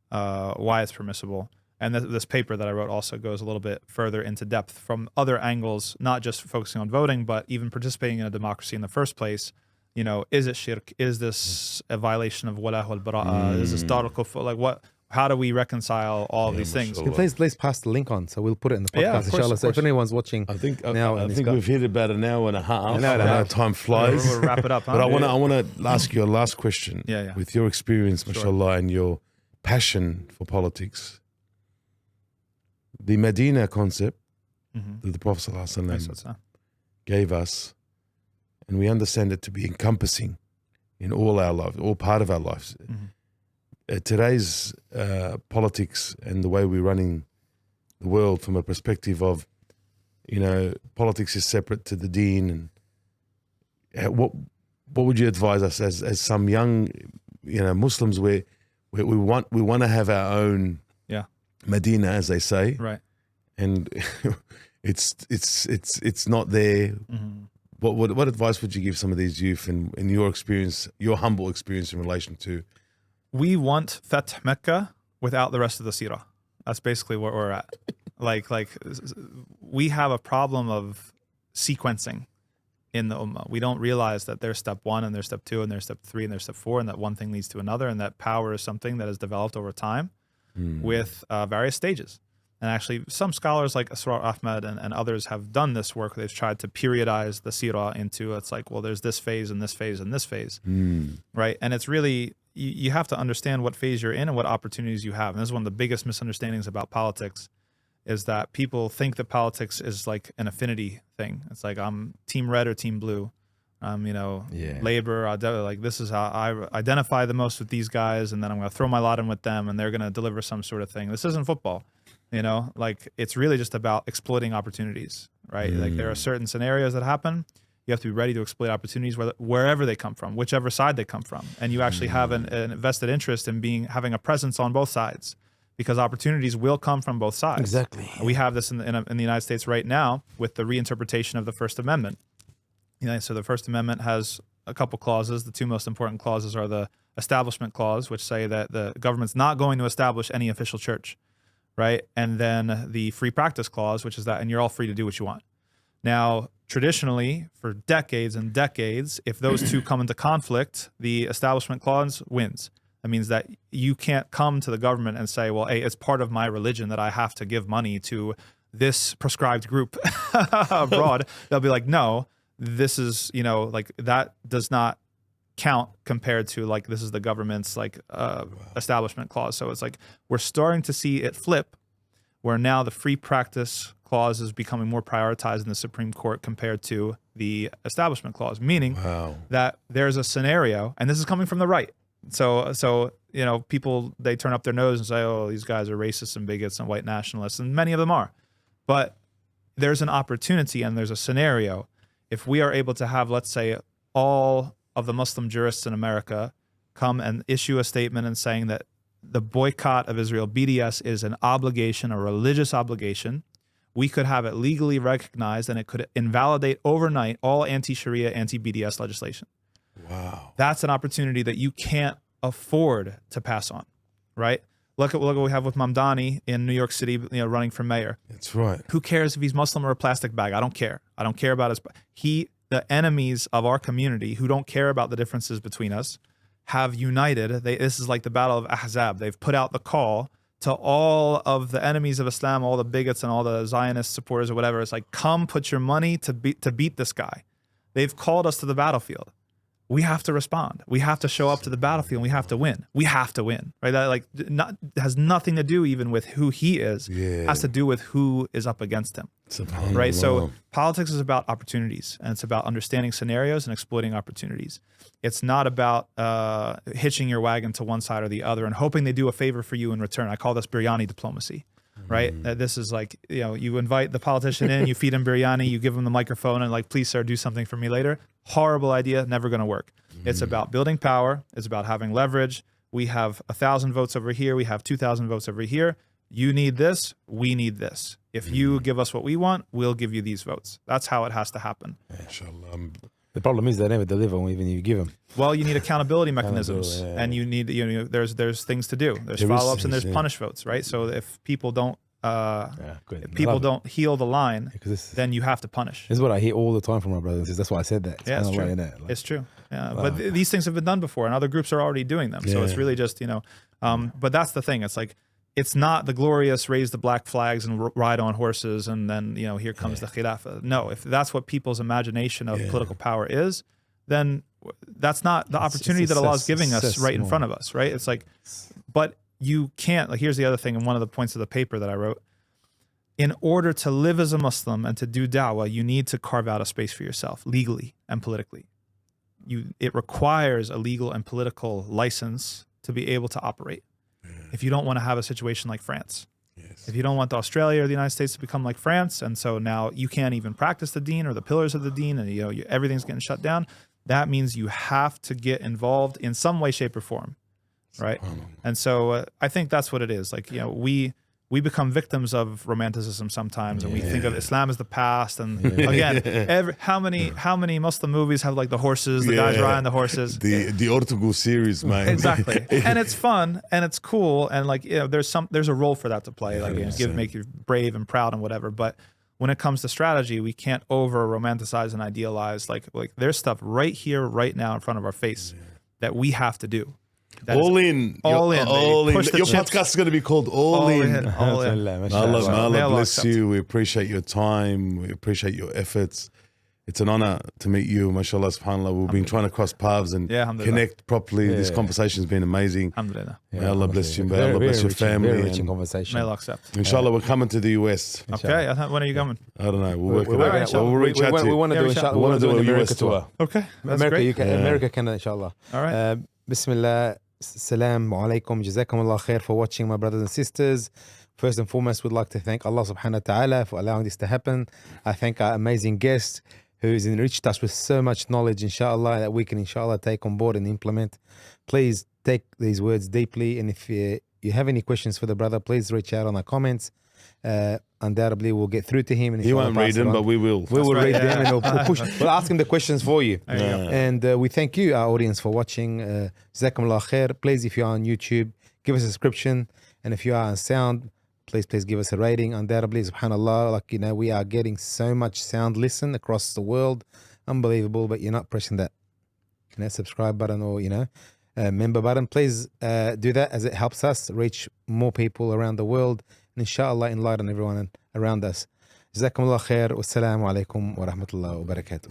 why it's permissible. And this paper that I wrote also goes a little bit further into depth from other angles, not just focusing on voting, but even participating in a democracy in the first place. Is it shirk? Is this a violation of wala wal bara'a? Is this darul kufr? Like what? How do we reconcile all of these things? Please pass the link on, so we'll put it in the podcast, inshallah. So if anyone's watching, I think we've hit about an hour and a half. I know. Time flies. We'll wrap it up. Huh? But I want to ask you a last question. Yeah. With your experience, mashallah, and your passion for politics, the Medina concept that the Prophet ﷺ gave us, and we understand it to be encompassing in all our lives, all part of our lives. Today's politics and the way we're running the world from a perspective of, politics is separate to the deen, and what would you advise us as some young, Muslims where we want to have our own Medina, as they say, right? And it's not there. What advice would you give some of these youth in your experience, your humble experience in relation to? We want Fath Mecca without the rest of the seerah. That's basically where we're at. like we have a problem of sequencing in the ummah. We don't realize that there's step 1 and there's step 2 and there's step 3 and there's step 4, and that one thing leads to another, and that power is something that is developed over time with various stages. And actually, some scholars like Asrar Ahmed and others have done this work. They've tried to periodize the seerah into, it's like, well, there's this phase and this phase and this phase, right? And it's really, you have to understand what phase you're in and what opportunities you have. And this is one of the biggest misunderstandings about politics, is that people think that politics is like an affinity thing. It's like, I'm team red or team blue. Labor, like this is how I identify the most with these guys, and then I'm going to throw my lot in with them, and they're going to deliver some sort of thing. This isn't football, like it's really just about exploiting opportunities, right? Like there are certain scenarios that happen. You have to be ready to exploit opportunities wherever they come from, whichever side they come from, and you actually have an vested interest in having a presence on both sides, because opportunities will come from both sides. Exactly. We have this in the United States right now with the reinterpretation of the First Amendment. So the First Amendment has a couple clauses. The two most important clauses are the Establishment Clause, which say that the government's not going to establish any official church, right? And then the Free Practice Clause, which is that, and you're all free to do what you want. Now, traditionally, for decades and decades, if those two come into conflict, the Establishment Clause wins. That means that you can't come to the government and say, well, hey, it's part of my religion that I have to give money to this prescribed group abroad. They'll be like, no. This is, like that does not count compared to like, this is the government's like Establishment Clause. So it's like, we're starting to see it flip, where now the Free Practice Clause is becoming more prioritized in the Supreme Court compared to the Establishment Clause, meaning that there's a scenario, and this is coming from the right. So people, they turn up their nose and say, oh, these guys are racists and bigots and white nationalists, and many of them are. But there's an opportunity and there's a scenario. If we are able to have, let's say, all of the Muslim jurists in America come and issue a statement and saying that the boycott of Israel, BDS, is an obligation, a religious obligation, we could have it legally recognized and it could invalidate overnight all anti-Sharia, anti-BDS legislation. Wow. That's an opportunity that you can't afford to pass on, right? Look at what we have with Mamdani in New York City, running for mayor. That's right. Who cares if he's Muslim or a plastic bag? I don't care. I don't care about the enemies of our community who don't care about the differences between us have united. This is like the battle of Ahzab. They've put out the call to all of the enemies of Islam, all the bigots and all the Zionist supporters or whatever. It's like, come put your money to beat this guy. They've called us to the battlefield. We have to respond. We have to show up to the battlefield. And we have to win. We have to win, right? That has nothing to do even with who he is. It has to do with who is up against him, right? So politics is about opportunities, and it's about understanding scenarios and exploiting opportunities. It's not about hitching your wagon to one side or the other and hoping they do a favor for you in return. I call this biryani diplomacy, right? This is like, you invite the politician in, you feed him biryani, you give him the microphone and like, please, sir, do something for me later. Horrible idea, never going to work. It's about building power. It's about having leverage. We have 1,000 votes over here. We have 2,000 votes over here. You need this. We need this. If you give us what we want, we'll give you these votes. That's how it has to happen. Inshallah. The problem is they never deliver even if you give them. Well, you need accountability mechanisms, and you need there's things to do. There's follow-ups and there's punish votes, right? So if people don't heal the line, then you have to punish. This is what I hear all the time from my brothers and sisters. That's why I said that. It's true. It's true. Yeah, but these things have been done before, and other groups are already doing them. So it's really just but that's the thing. It's like, it's not the glorious raise the black flags and ride on horses and then here comes the khilafah. No, if that's what people's imagination of political power is, then that's not the opportunity that Allah is giving us right in front of us, right? It's like, but you can't, like, here's the other thing, and one of the points of the paper that I wrote: in order to live as a Muslim and to do da'wah, you need to carve out a space for yourself legally and politically. It requires a legal and political license to be able to operate. If you don't want to have a situation like France, if you don't want Australia or the United States to become like France, and so now you can't even practice the deen or the pillars of the deen, and everything's getting shut down, that means you have to get involved in some way, shape, or form, right? And so I think that's what it is. Like, we become victims of romanticism sometimes, and we think of Islam as the past. And again, how many Muslim movies have like the horses, the guys riding the horses? The Ortugu series, man. Exactly, and it's fun and it's cool, and like there's a role for that to play, like make you brave and proud and whatever. But when it comes to strategy, we can't over romanticize and idealize. Like there's stuff right here, right now, in front of our face that we have to do. All in. All in. Your podcast is going to be called All In. All in. Allah bless you. We appreciate your time. We appreciate your efforts. It's an honor to meet you. MashaAllah, subhanAllah. We've been trying to cross paths and connect properly. This conversation has been amazing. Alhamdulillah. May Allah bless you. May Allah bless your family. Very rich in conversation. May Allah accept. Inshallah, we're coming to the US. Okay. When are you coming? I don't know. We'll work it out. We'll reach out to you. We want to do, inshallah. We want to do an America tour. Okay. That's America, great. America, Canada, inshallah. All right. Bismillah. Assalamu alaikum. Jazakumullah khair for watching, my brothers and sisters. First and foremost, we'd like to thank Allah subhanahu wa ta'ala for allowing this to happen. I thank our amazing guest who's enriched us with so much knowledge, inshallah, that we can inshallah take on board and implement. Please take these words deeply, and if you have any questions for the brother, please reach out on our comments. Undoubtedly we'll get through to him, and he won't read them, but we will. We will read them, and we'll ask him the questions for you. And we thank you, our audience, for watching. Jazakumullah khair. Please, if you are on YouTube, give us a subscription, and if you are on sound, please give us a rating. Undoubtedly, subhanallah, we are getting so much sound listen across the world, unbelievable. But you're not pressing that subscribe button or member button. Please do that, as it helps us reach more people around the world, and inshallah enlighten everyone around us. Jazakumullah khair. Wassalamu alaikum wa rahmatullahi wa barakatuh.